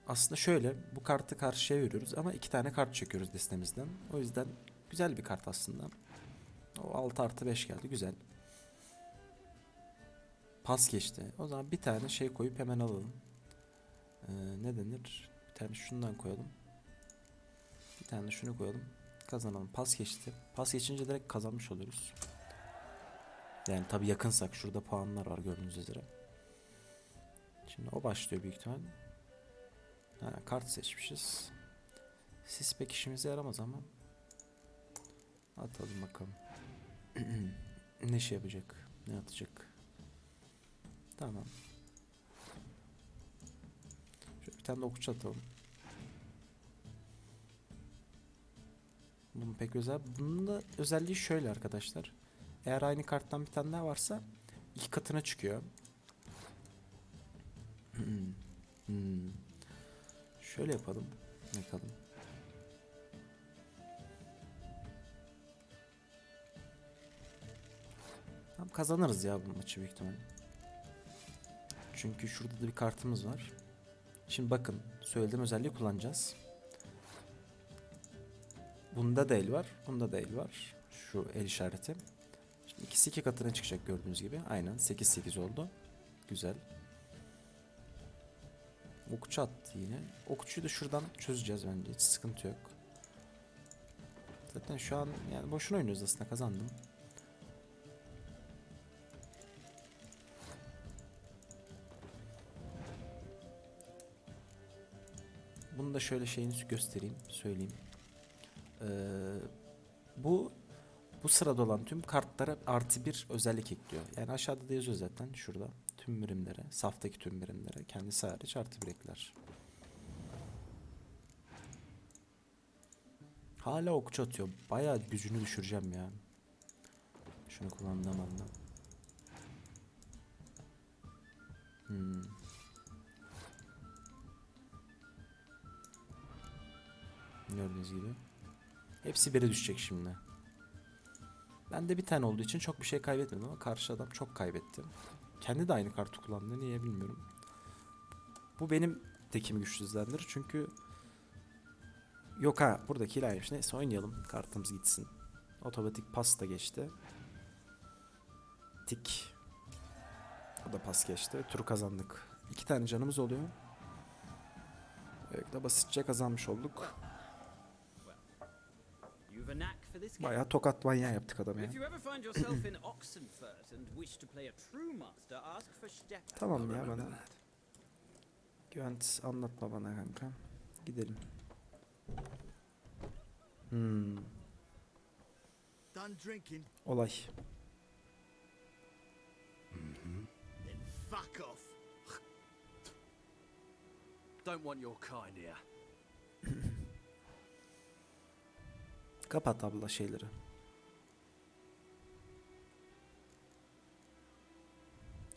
[SPEAKER 1] aslında şöyle, bu kartı karşıya veriyoruz ama 2 tane kart çekiyoruz destemizden. O yüzden güzel bir kart aslında. O 6+5 geldi, güzel. Pas geçti. O zaman bir tane şey koyup hemen alalım. Ne denir? Bir tane şundan koyalım. Bir tane de şunu koyalım. Kazanalım. Pas geçti. Pas geçince direkt kazanmış oluyoruz. Yani tabi yakınsak, şurada puanlar var gördüğünüz üzere. Şimdi o başlıyor büyük ihtimal. Ha, kart seçmişiz. Sis pek işimize yaramaz ama atalım bakalım. Ne şey yapacak? Ne atacak? Tamam. Şöyle bir tane de okçu atalım. Bunun pek özel. Bunun da özelliği şöyle arkadaşlar. Eğer aynı karttan bir tane daha varsa 2 katına çıkıyor. Şöyle yapalım. Bakalım. Tamam, kazanırız ya bu maçı büyük ihtimal. Çünkü şurada da bir kartımız var. Şimdi bakın, söylediğim özelliği kullanacağız. Bunda da el var. Bunda da el var. Şu el işareti. Şimdi ikisi 2 katına çıkacak gördüğünüz gibi. Aynen 8-8 oldu. Güzel. Okçu attı yine. Okçuyu da şuradan çözeceğiz bence. Hiç sıkıntı yok. Zaten şu an yani boşuna oynuyoruz aslında, kazandım. Bunu da şöyle şeyini göstereyim, söyleyeyim. Bu sırada olan tüm kartlara +1 özellik ekliyor. Yani aşağıda da yazıyor zaten, şurada. Tüm birimlere, saftaki tüm birimlere kendisi hariç +1 ekler. Hala okçu atıyor. Bayağı gücünü düşüreceğim ya. Şunu kullandığım anda. Gördüğünüz gibi. Hepsi bire düşecek şimdi. Ben de bir tane olduğu için çok bir şey kaybetmedim ama karşı adam çok kaybetti. Kendi de aynı kartı kullandı. Niye bilmiyorum. Bu benim tekimi güçsüzlendirir çünkü yok ha buradaki ilerlemiş. Neyse oynayalım. Kartımız gitsin. Otomatik pas da geçti. Tik. O da pas geçti. Turu kazandık. 2 tane canımız oluyor. Böylelikle basitçe kazanmış olduk.
[SPEAKER 11] You've a knack for this game.
[SPEAKER 1] Bayağı tokat manyağı yaptık adamı ya.
[SPEAKER 11] If you ever find yourself in Oxenfurt and wish to play a true master, ask for Stepan.
[SPEAKER 1] Tamam ya bana. Güvent anlatma bana kanka. Gidelim.
[SPEAKER 4] Done drinking?
[SPEAKER 1] Olay.
[SPEAKER 4] Then fuck off.
[SPEAKER 6] Don't want your kind here.
[SPEAKER 1] Kapat abla şeyleri.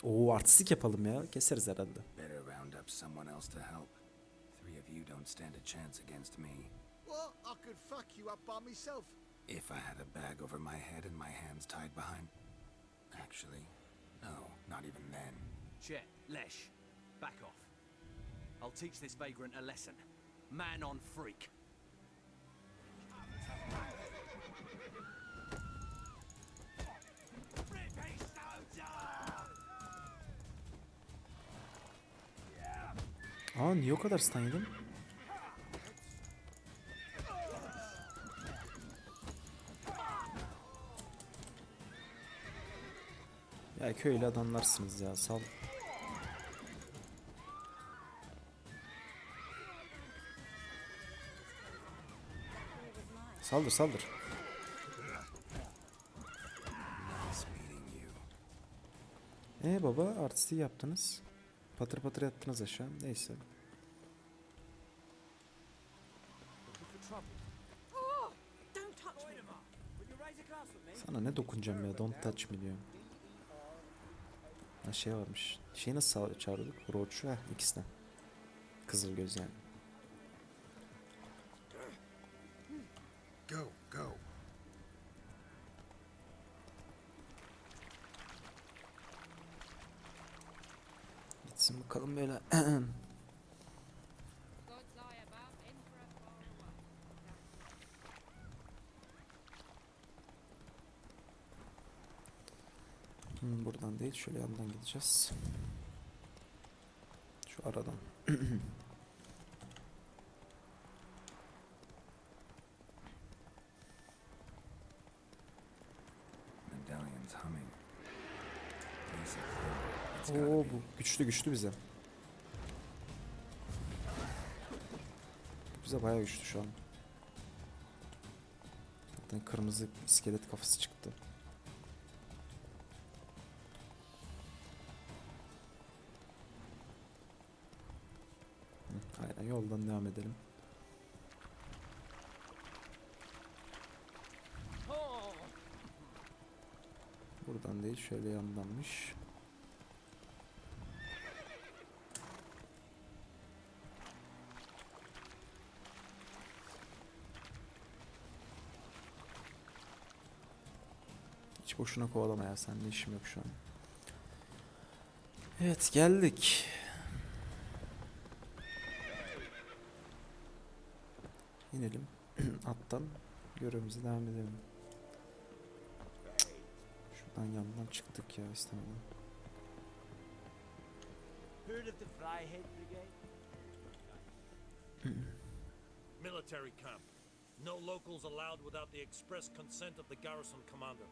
[SPEAKER 1] Oo artistik yapalım ya. Keseriz herhalde.
[SPEAKER 3] Better round up someone else to help. 3 of you don't stand a chance against me.
[SPEAKER 4] Well, I could fuck you up by myself.
[SPEAKER 3] If I had a bag over my head and my hands tied behind... Actually, no, not even then.
[SPEAKER 6] Chet, Lesh, back off. I'll teach this vagrant a lesson. Man on freak.
[SPEAKER 1] Aa niye o kadar stun yedim? Ya köylü adamlarsınız ya sal. Saldır saldır. Baba artistliği yaptınız. Patır patır yattınız aşağı. Neyse. Sana ne dokunacağım ya? Don't touch me diyor. Ha şey varmış. Şeyi nasıl çağırıyorduk? Roach. Heh ikisine. Kızıl göz yani.
[SPEAKER 3] Go, go.
[SPEAKER 1] Gitsin bakalım böyle. Buradan değil şöyle yandan gideceğiz. Şu aradan.
[SPEAKER 3] Medallion's humming.
[SPEAKER 1] Oo bu güçlü güçlü bize. Bize bayağı güçlü şu an. Zaten kırmızı iskelet kafası çıktı. Aynen yoldan devam edelim. Buradan değil şöyle yandanmış. Hiç boşuna kovalama ya, seninle işim yok şu an. Evet geldik. İnelim attan görevimize devam edelim. Şuradan yandan çıktık ya istemeden.
[SPEAKER 9] Heard of the Fryhead Brigade?
[SPEAKER 12] Military camp. No locals allowed without the express consent of the garrison commander.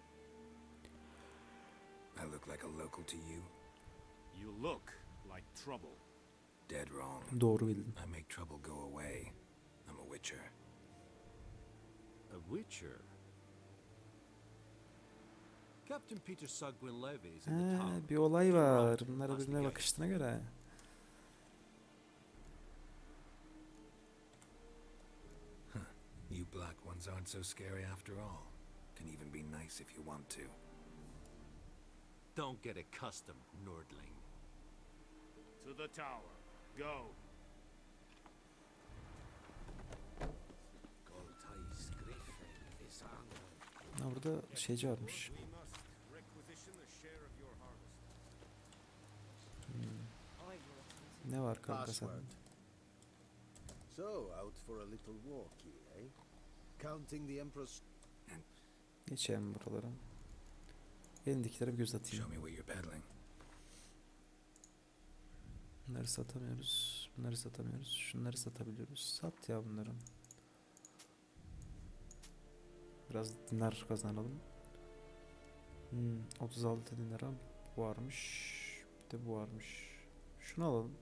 [SPEAKER 3] I look like a local to you?
[SPEAKER 12] You look like trouble.
[SPEAKER 3] Dead wrong.
[SPEAKER 1] Doğru bildin.
[SPEAKER 3] I make trouble go away. I'm a witcher.
[SPEAKER 6] A witcher? Captain Peter Sugwin Levy is in the town.
[SPEAKER 1] Bir olay var. Bunlar birbirine bakıştığına göre.
[SPEAKER 3] You black ones aren't so scary after all. Can even be nice if you want to.
[SPEAKER 6] Don't get accustomed, Nordling.
[SPEAKER 12] To the tower. Go.
[SPEAKER 1] Orada şeyci varmış.
[SPEAKER 4] We must requisition a share of your harvest.
[SPEAKER 1] Ne var kanka sende?
[SPEAKER 6] Password. So, out for a little walkie, eh? Counting the Emperor's...
[SPEAKER 1] Geçelim buralara. Elindekilere bir göz atayım.
[SPEAKER 3] Show me what you're peddling.
[SPEAKER 1] Bunları satamıyoruz. Bunları satamıyoruz. Şunları satabiliyoruz. Sat ya bunları. Biraz dinar kazanalım. 36 dinara bu varmış. Bir de bu varmış. Şunu alalım.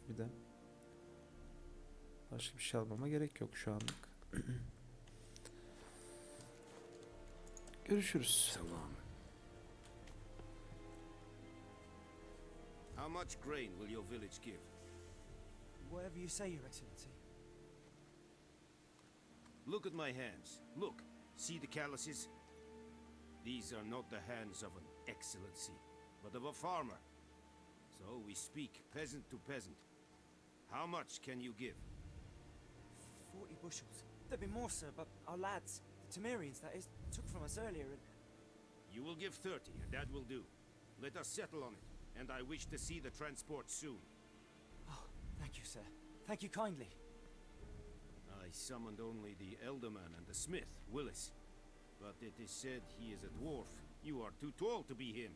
[SPEAKER 1] Bir de. Başka bir şey almama gerek yok şu anlık. Görüşürüz.
[SPEAKER 3] So long.
[SPEAKER 7] How much grain will your village give?
[SPEAKER 9] Whatever you say, Your Excellency.
[SPEAKER 7] Look at my hands. Look. See the calluses? These are not the hands of an excellency, but of a farmer. So we speak peasant to peasant. How much can you give?
[SPEAKER 9] 40 bushels. There'd be more, sir, but our lads, the Temerians, that is, took from us earlier and...
[SPEAKER 7] You will give 30, and that will do. Let us settle on it, and I wish to see the transport soon.
[SPEAKER 9] Oh, thank you, sir. Thank you kindly.
[SPEAKER 7] I summoned only the elderman and the smith, Willis. But it is said he is a dwarf. You are too tall to be him.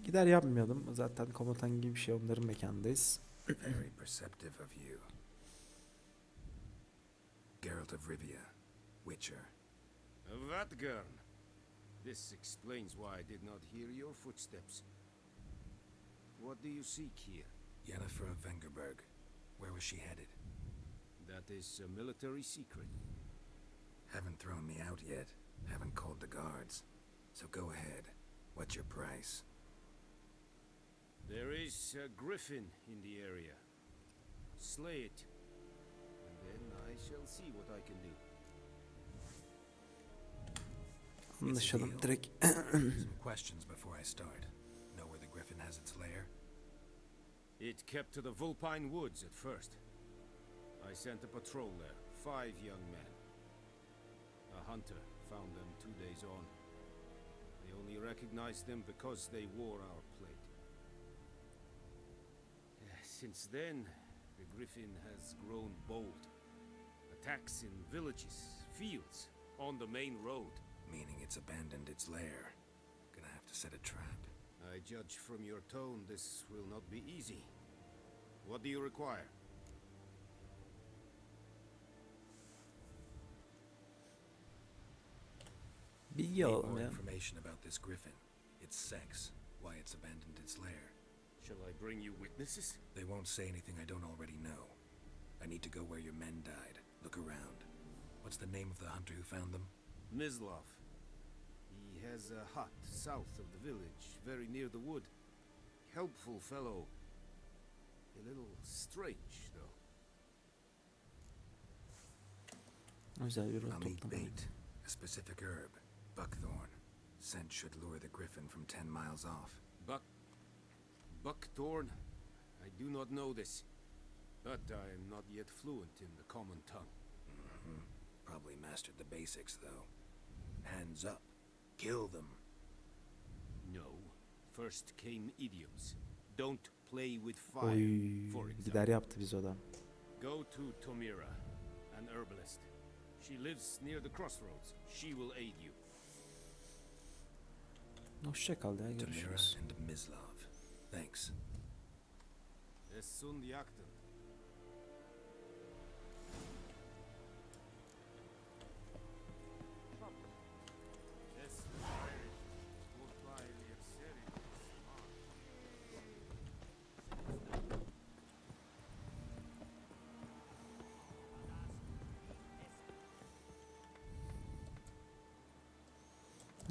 [SPEAKER 1] Gider yapmayalım. Zaten komutan gibi bir şey, onların mekanındayız.
[SPEAKER 3] Very perceptive of you. Geralt of Rivia, Witcher.
[SPEAKER 7] Vatgern. This explains why I did not hear your footsteps. What do you seek here?
[SPEAKER 3] Yennefer of Vengerberg. Where was she headed?
[SPEAKER 7] That is a military secret.
[SPEAKER 3] Haven't thrown me out yet. Haven't called the guards. So go ahead. What's your price?
[SPEAKER 7] There is a griffin in the area. Slay it, and then I shall see what I can do.
[SPEAKER 1] Anlaşalım direkt.
[SPEAKER 3] Some questions before I start. Know where the griffin has its lair?
[SPEAKER 7] It kept to the Vulpine Woods at first. I sent a patrol there, 5 young men. A hunter found them 2 days on. They only recognized them because they wore our plate. Since then, the griffin has grown bold. Attacks in villages, fields, on the main road.
[SPEAKER 3] Meaning it's abandoned its lair. Gonna have to set a trap.
[SPEAKER 7] I judge from your tone this will not be easy. What do you require?
[SPEAKER 1] Bilgi
[SPEAKER 3] Need
[SPEAKER 1] alalım
[SPEAKER 3] more
[SPEAKER 1] ya.
[SPEAKER 3] information about this griffin. Its sex, why it's abandoned its lair.
[SPEAKER 7] Shall I bring you witnesses?
[SPEAKER 3] They won't say anything I don't already know. I need to go where your men died. Look around. What's the name of the hunter who found them?
[SPEAKER 7] Mislav. He has a hut south of the village, very near the wood. Helpful fellow. A little strange, though.
[SPEAKER 1] Özel bir
[SPEAKER 3] I'll need
[SPEAKER 1] toplama.
[SPEAKER 3] bait. A specific herb. Buckthorn. Scent should lure the griffin from 10 miles off.
[SPEAKER 7] Buckthorn? I do not know this. But I am not yet fluent in the common tongue.
[SPEAKER 3] Probably mastered the basics, though. Hands up. Kill them.
[SPEAKER 7] No. First came idioms. Don't play with fire,
[SPEAKER 1] Oy,
[SPEAKER 7] for example.
[SPEAKER 1] gider yaptı biz o da.
[SPEAKER 7] Go to Tomira, an herbalist. She lives near the crossroads. She will aid you.
[SPEAKER 1] Hoşça kal ya,
[SPEAKER 3] Tamira
[SPEAKER 1] görüşürüz.
[SPEAKER 3] and Mislav. Thanks.
[SPEAKER 7] Es sunt jagten.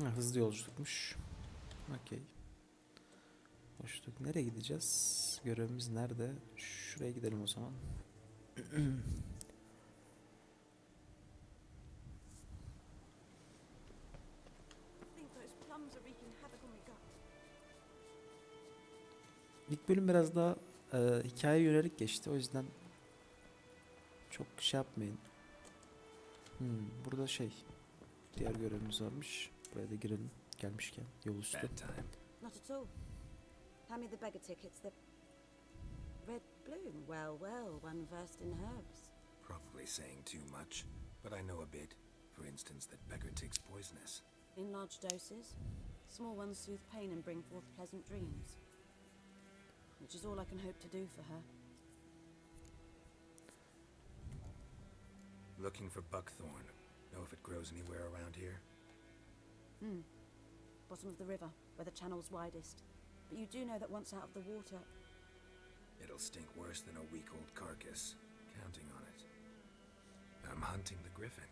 [SPEAKER 1] Ha, hızlı yolculukmuş. Okey. Hoşluk. Nereye gideceğiz? Görevimiz nerede? Şuraya gidelim o zaman. İlk bölüm biraz daha hikaye yönelik geçti. O yüzden çok şey yapmayın. Burada diğer görevimiz varmış. Buraya da girelim gelmişken yol üstü.
[SPEAKER 3] Bad time.
[SPEAKER 13] Not at all. Hand me the beggar tickets. The red bloom. Well, well, one versed in herbs.
[SPEAKER 3] Probably saying too much, but I know a bit. For instance, that beggar tick's poisonous.
[SPEAKER 13] In large doses. Small ones soothe pain and bring forth pleasant dreams. Which is all I can hope to do for her.
[SPEAKER 3] Looking for buckthorn. Know if it grows anywhere around here?
[SPEAKER 13] Bottom of the river, where the channel's widest. But you do know that once out of the water...
[SPEAKER 3] It'll stink worse than a week-old carcass. Counting on it. I'm hunting the griffin.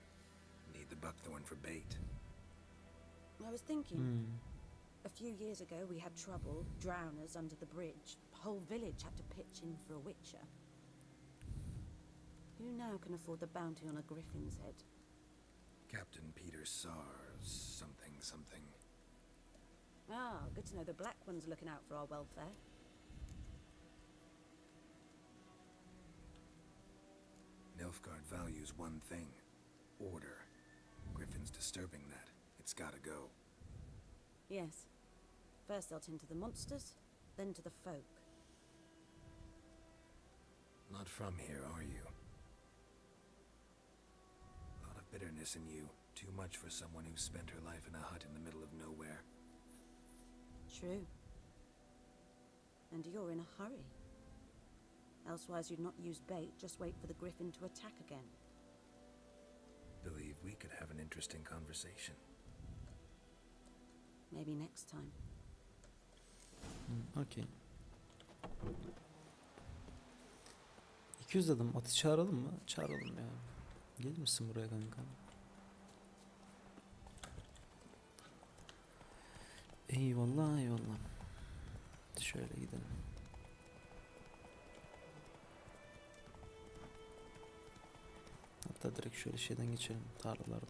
[SPEAKER 3] Need the buckthorn for bait.
[SPEAKER 13] I was thinking... A few years ago we had trouble, drowners under the bridge. The whole village had to pitch in for a witcher. Who now can afford the bounty on a griffin's head?
[SPEAKER 3] Captain Peter Sars, something.
[SPEAKER 13] Ah, good to know the Black One's looking out for our welfare.
[SPEAKER 3] Nilfgaard values one thing. Order. Griffin's disturbing that. It's gotta go.
[SPEAKER 13] Yes. First they'll tend to the monsters, then to the folk.
[SPEAKER 3] Not from here, are you? A lot of bitterness in you. Too much for someone who spent her life in a hut in the middle of nowhere.
[SPEAKER 13] True. And you're in a hurry. Elsewise you'd not use bait, just wait for the griffin to attack again.
[SPEAKER 3] Believe we could have an interesting conversation.
[SPEAKER 13] Maybe next time.
[SPEAKER 1] Okey. 200 adım atı çağıralım mı? Çağıralım ya. Gelir misin buraya kanka? Eyvallah eyvallah. Şöyle gidelim. Hatta direkt şöyle şeyden geçelim. Tarlalardan.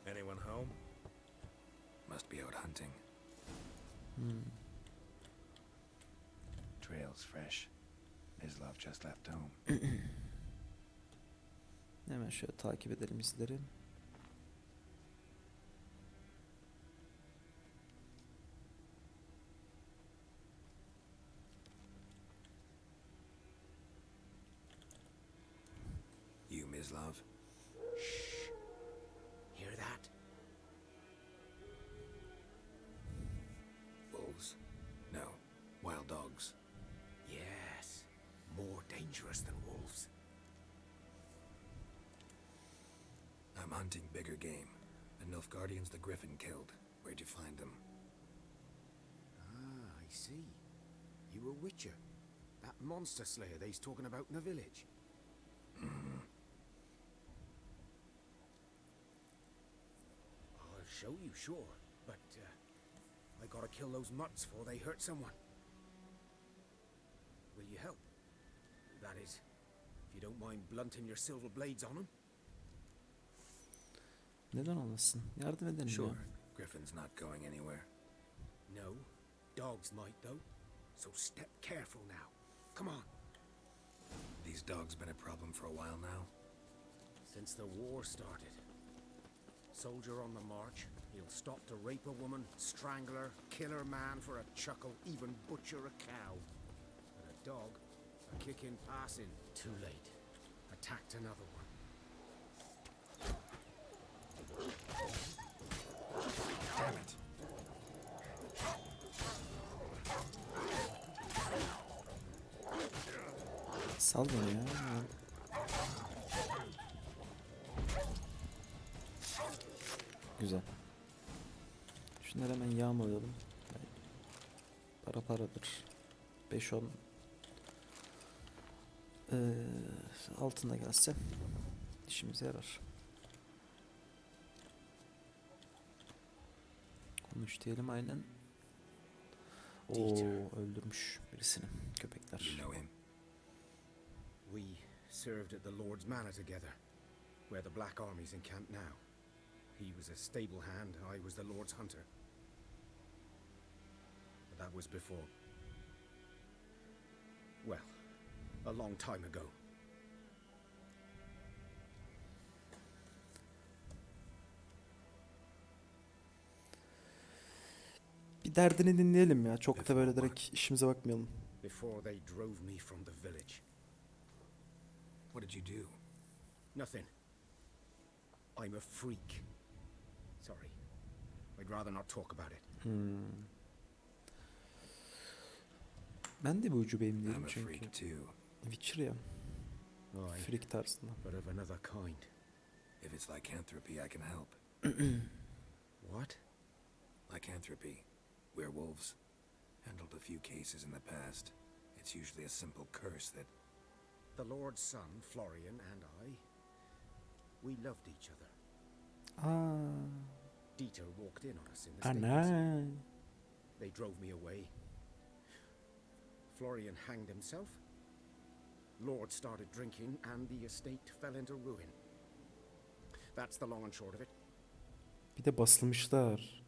[SPEAKER 3] Anyone home? Must be out hunting. Trail's fresh. Mislav just left home.
[SPEAKER 1] Hemen şöyle takip edelim izleri.
[SPEAKER 3] You, Mislav?
[SPEAKER 6] Shh. Hear that?
[SPEAKER 3] Wolves? No. Wild dogs.
[SPEAKER 6] Yes. More dangerous than wolves.
[SPEAKER 3] I'm hunting bigger game. The Nilfgaardians the Griffin killed. Where'd you find them?
[SPEAKER 6] Ah, I see. You a witcher. That monster slayer they's talking about in the village. I'll show you, sure. But, I gotta kill those mutts before they hurt someone. Will you help? That is, if you don't mind blunting your silver blades on them.
[SPEAKER 1] Neden olmasın? Yardım edelim
[SPEAKER 3] Sure.
[SPEAKER 1] ya.
[SPEAKER 3] Griffin's not going anywhere.
[SPEAKER 6] No, dogs might though. So step careful now. Come on.
[SPEAKER 3] These dogs been a problem for a while now?
[SPEAKER 6] Since the war started. Soldier on the march, he'll stop to rape a woman, strangle her, kill her man for a chuckle, even butcher a cow. But a dog, a kick in passing, too late. Attacked another one.
[SPEAKER 3] Damn it.
[SPEAKER 1] Sal beni ya. Güzel. Şunları hemen yağmalayalım. Para paradır. 5-10 altında gelse işimize yarar. Konuş diyelim aynen. Oo, öldürmüş birisini köpekler.
[SPEAKER 3] You know him?
[SPEAKER 6] We served at the Lord's Manor together, where the Black Army's encamped now. He was a stable hand, I was the Lord's hunter. That was before. Well, a long time ago.
[SPEAKER 1] Bir derdini dinleyelim ya. Çok da böyle direkt işimize bakmayalım.
[SPEAKER 6] Before they drove me from the village.
[SPEAKER 3] What did you do?
[SPEAKER 6] Nothing. I'm a freak. Sorry. I'd rather not talk about it.
[SPEAKER 1] Ben de bir ucubeyim diyelim
[SPEAKER 3] I'm a
[SPEAKER 1] çünkü.
[SPEAKER 3] freak too.
[SPEAKER 1] Witcher ya.
[SPEAKER 6] Aye,
[SPEAKER 1] Freak tarzında.
[SPEAKER 6] but of another kind.
[SPEAKER 3] If it's lycanthropy, I can help.
[SPEAKER 6] What?
[SPEAKER 3] Lycanthropy. Werewolves. Handled a few cases in the past. It's usually a simple curse that...
[SPEAKER 6] The Lord's son, Florian, and I, we loved each other.
[SPEAKER 1] Aa,
[SPEAKER 6] Dieter walked in on us in the
[SPEAKER 1] ana.
[SPEAKER 6] stables. They drove me away. Florian hanged himself. Lord started drinking, and the estate fell into ruin. That's the long and short of it.
[SPEAKER 1] Bir de basılmışlar.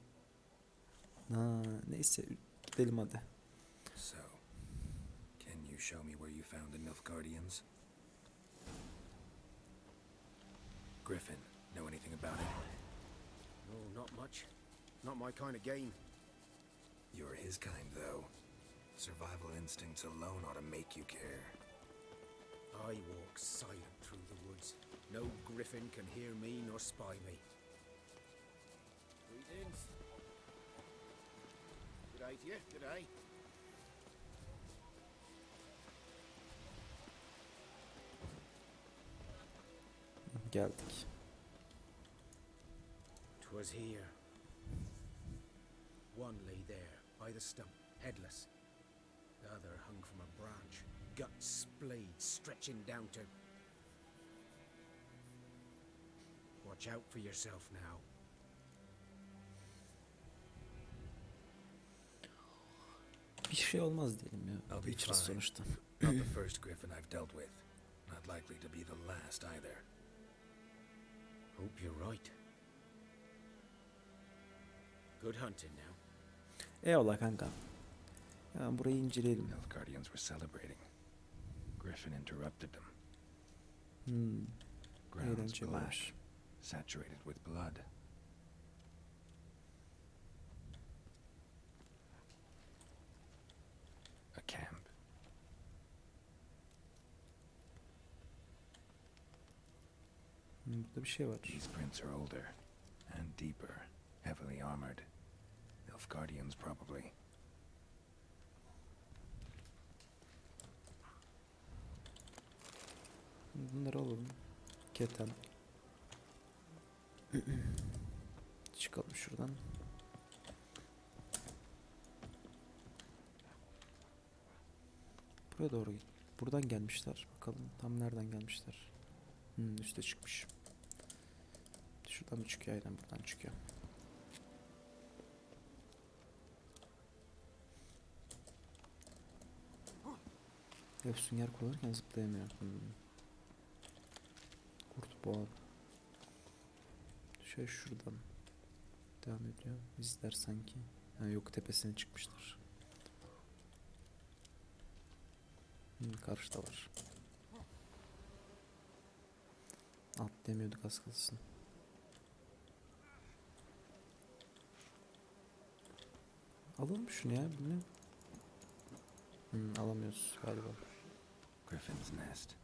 [SPEAKER 1] Ha, neyse gidelim hadi.
[SPEAKER 3] So, can you show me where you found the Nilfgaardians? Griffin, know anything about it?
[SPEAKER 6] No, not much. Not my kind of game.
[SPEAKER 3] You're his kind, though. Survival instincts alone ought to make you care.
[SPEAKER 6] I walk silent through the woods. No griffin can hear me nor spy me. Greetings. G'day to you, g'day.
[SPEAKER 1] Geldik.
[SPEAKER 6] 'Twas here. One lay there, by the stump, headless. The other hung from a branch, guts splayed, stretching down to... Watch out for yourself now.
[SPEAKER 1] Bir şey olmaz diyelim ya.
[SPEAKER 3] I'll be
[SPEAKER 1] Witcher
[SPEAKER 3] fine.
[SPEAKER 1] sonuçta.
[SPEAKER 3] Not the first Griffin I've dealt with. Not likely to be the last either.
[SPEAKER 6] Hope you're right. Good hunting now.
[SPEAKER 1] Eyvallah kanka. Ya burayı inceleyelim.
[SPEAKER 3] Nilfgaardians were celebrating. Griffin interrupted them. Ground's
[SPEAKER 1] Eğlence
[SPEAKER 3] black,
[SPEAKER 1] varmış.
[SPEAKER 3] saturated with blood. A camp.
[SPEAKER 1] Burada bir şey var.
[SPEAKER 3] These prints are older and deeper, heavily armored. Nilfgaardians probably.
[SPEAKER 1] Bunları alalım. Keten. Çıkalım şuradan. Buraya doğru git. Buradan gelmişler. Bakalım tam nereden gelmişler. Üste çıkmış. Şuradan mı çıkıyor? Aynen buradan çıkıyor. Sünger kullanırken zıplayamıyor. Kurt boğa. Şöyle şuradan devam ediyor. İzler sanki. Ha, yok tepesine çıkmışlar. Karşıda var. Atlayamıyorduk az kalsın. Alalım şunu ya. Bu ne? Alamıyoruz galiba.
[SPEAKER 3] Griffin's nest.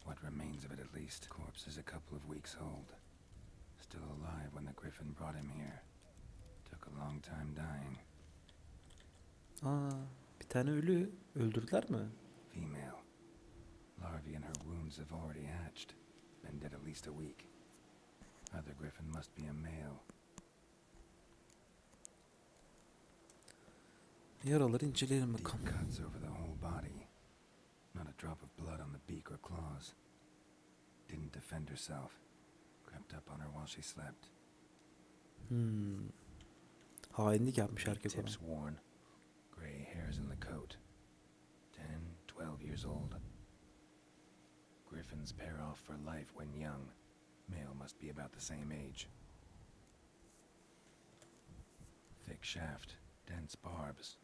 [SPEAKER 3] What remains of it at least. Corpse is a couple of weeks old. Still alive when the griffin brought him here. Took a long time dying.
[SPEAKER 1] Aa, bir tane ölü. Öldürdüler mi?
[SPEAKER 3] Female. Larvae in her wounds have already hatched. Been dead at least a week. Other griffin must be a male.
[SPEAKER 1] Yaraları inceleyelim
[SPEAKER 3] Deep
[SPEAKER 1] bakalım.
[SPEAKER 3] cuts over the whole body. Not a drop of blood on the beak or claws. Didn't defend herself. Crept up on her while she slept.
[SPEAKER 1] Hainlik yapmış
[SPEAKER 3] Beak
[SPEAKER 1] erkek ona.
[SPEAKER 3] tips worn. Gray hairs in the coat. 10, 12 years old. Griffins pair off for life when young. Male must be about the same age. Thick shaft, dense barbs.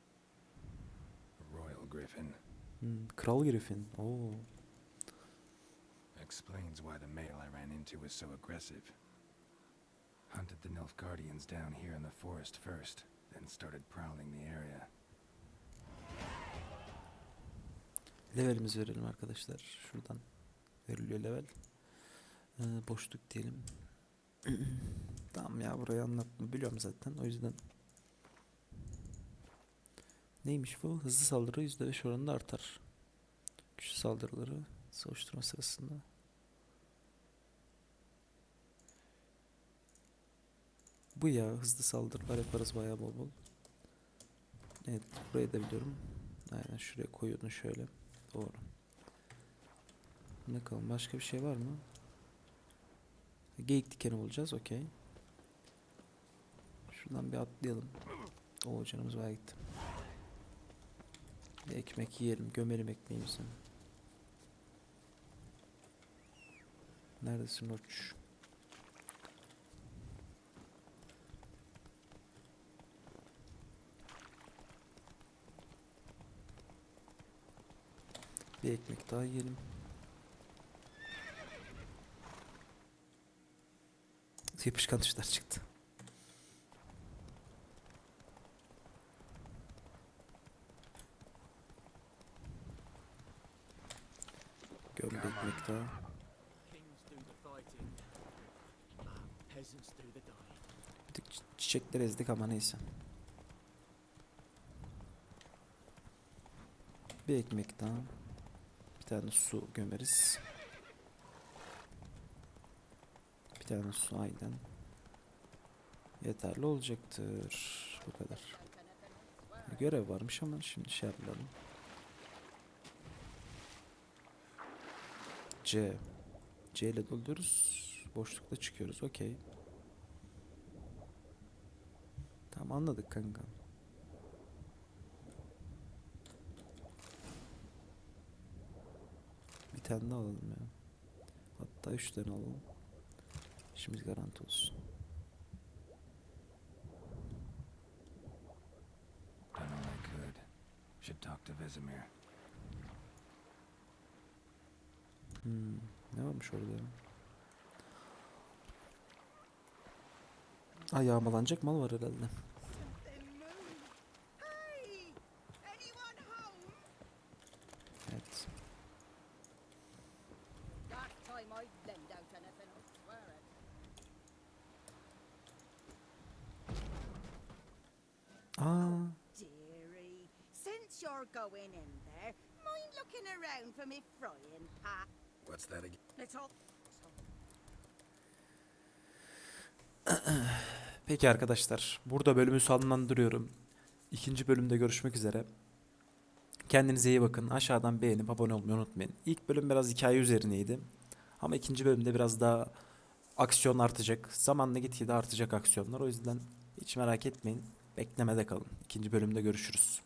[SPEAKER 3] Griffin.
[SPEAKER 1] Kral Griffin. Oo.
[SPEAKER 3] Explains why the male I ran into was so aggressive. Hunted the Nilfgaardians down here in the forest first, then started prowling the area.
[SPEAKER 1] Levelimizi verelim arkadaşlar. Şuradan veriliyor level. Boşluk diyelim. Tamam ya, burayı anlattım. Biliyorum zaten. O yüzden. Neymiş bu? Hızlı saldırı %5 oranında artar. Güçlü saldırıları savuşturma sırasında. Bu ya, hızlı saldırılar yaparız bayağı bol bol. Evet, burayı da biliyorum. Aynen, şuraya koyuyordun şöyle. Doğru. Ne kalın? Başka bir şey var mı? Geyik dikeni bulacağız. Okey. Şuradan bir atlayalım. Oo, canımız bayağı gitti. Bir ekmek yiyelim. Gömelim ekmeğimizi. Neredesin Roç? Bir ekmek daha yiyelim. Yapışkan tuşlar çıktı. Göm bir ekmek daha. Bir tık çiçekler ezdik ama neyse. Bir ekmek daha. Bir tane su gömeriz. Bir tane su aynen. Yeterli olacaktır. Bu kadar. Görev varmış ama şimdi şey yapalım. C. C ile dolduruyoruz. Boşlukta çıkıyoruz. Okey. Tamam, anladık kanka. Bir tane daha alalım ya. Hatta 3 tane alalım. İşimiz garanti olsun.
[SPEAKER 3] Done all I could. Should talk to Vesemir.
[SPEAKER 1] Ne varmış orada ya? Ay, yağmalanacak mal var herhalde. Evet. Aa.
[SPEAKER 14] Dearie, since you're going in there, mind looking around for me frying pan.
[SPEAKER 3] What's that again?
[SPEAKER 14] Let's all.
[SPEAKER 1] Peki arkadaşlar, burada bölümü sonlandırıyorum. İkinci bölümde görüşmek üzere. Kendinize iyi bakın. Aşağıdan beğenip abone olmayı unutmayın. İlk bölüm biraz hikaye üzerineydi. Ama ikinci bölümde biraz daha aksiyon artacak. Zamanla gitgide artacak aksiyonlar. O yüzden hiç merak etmeyin. Beklemede kalın. İkinci bölümde görüşürüz.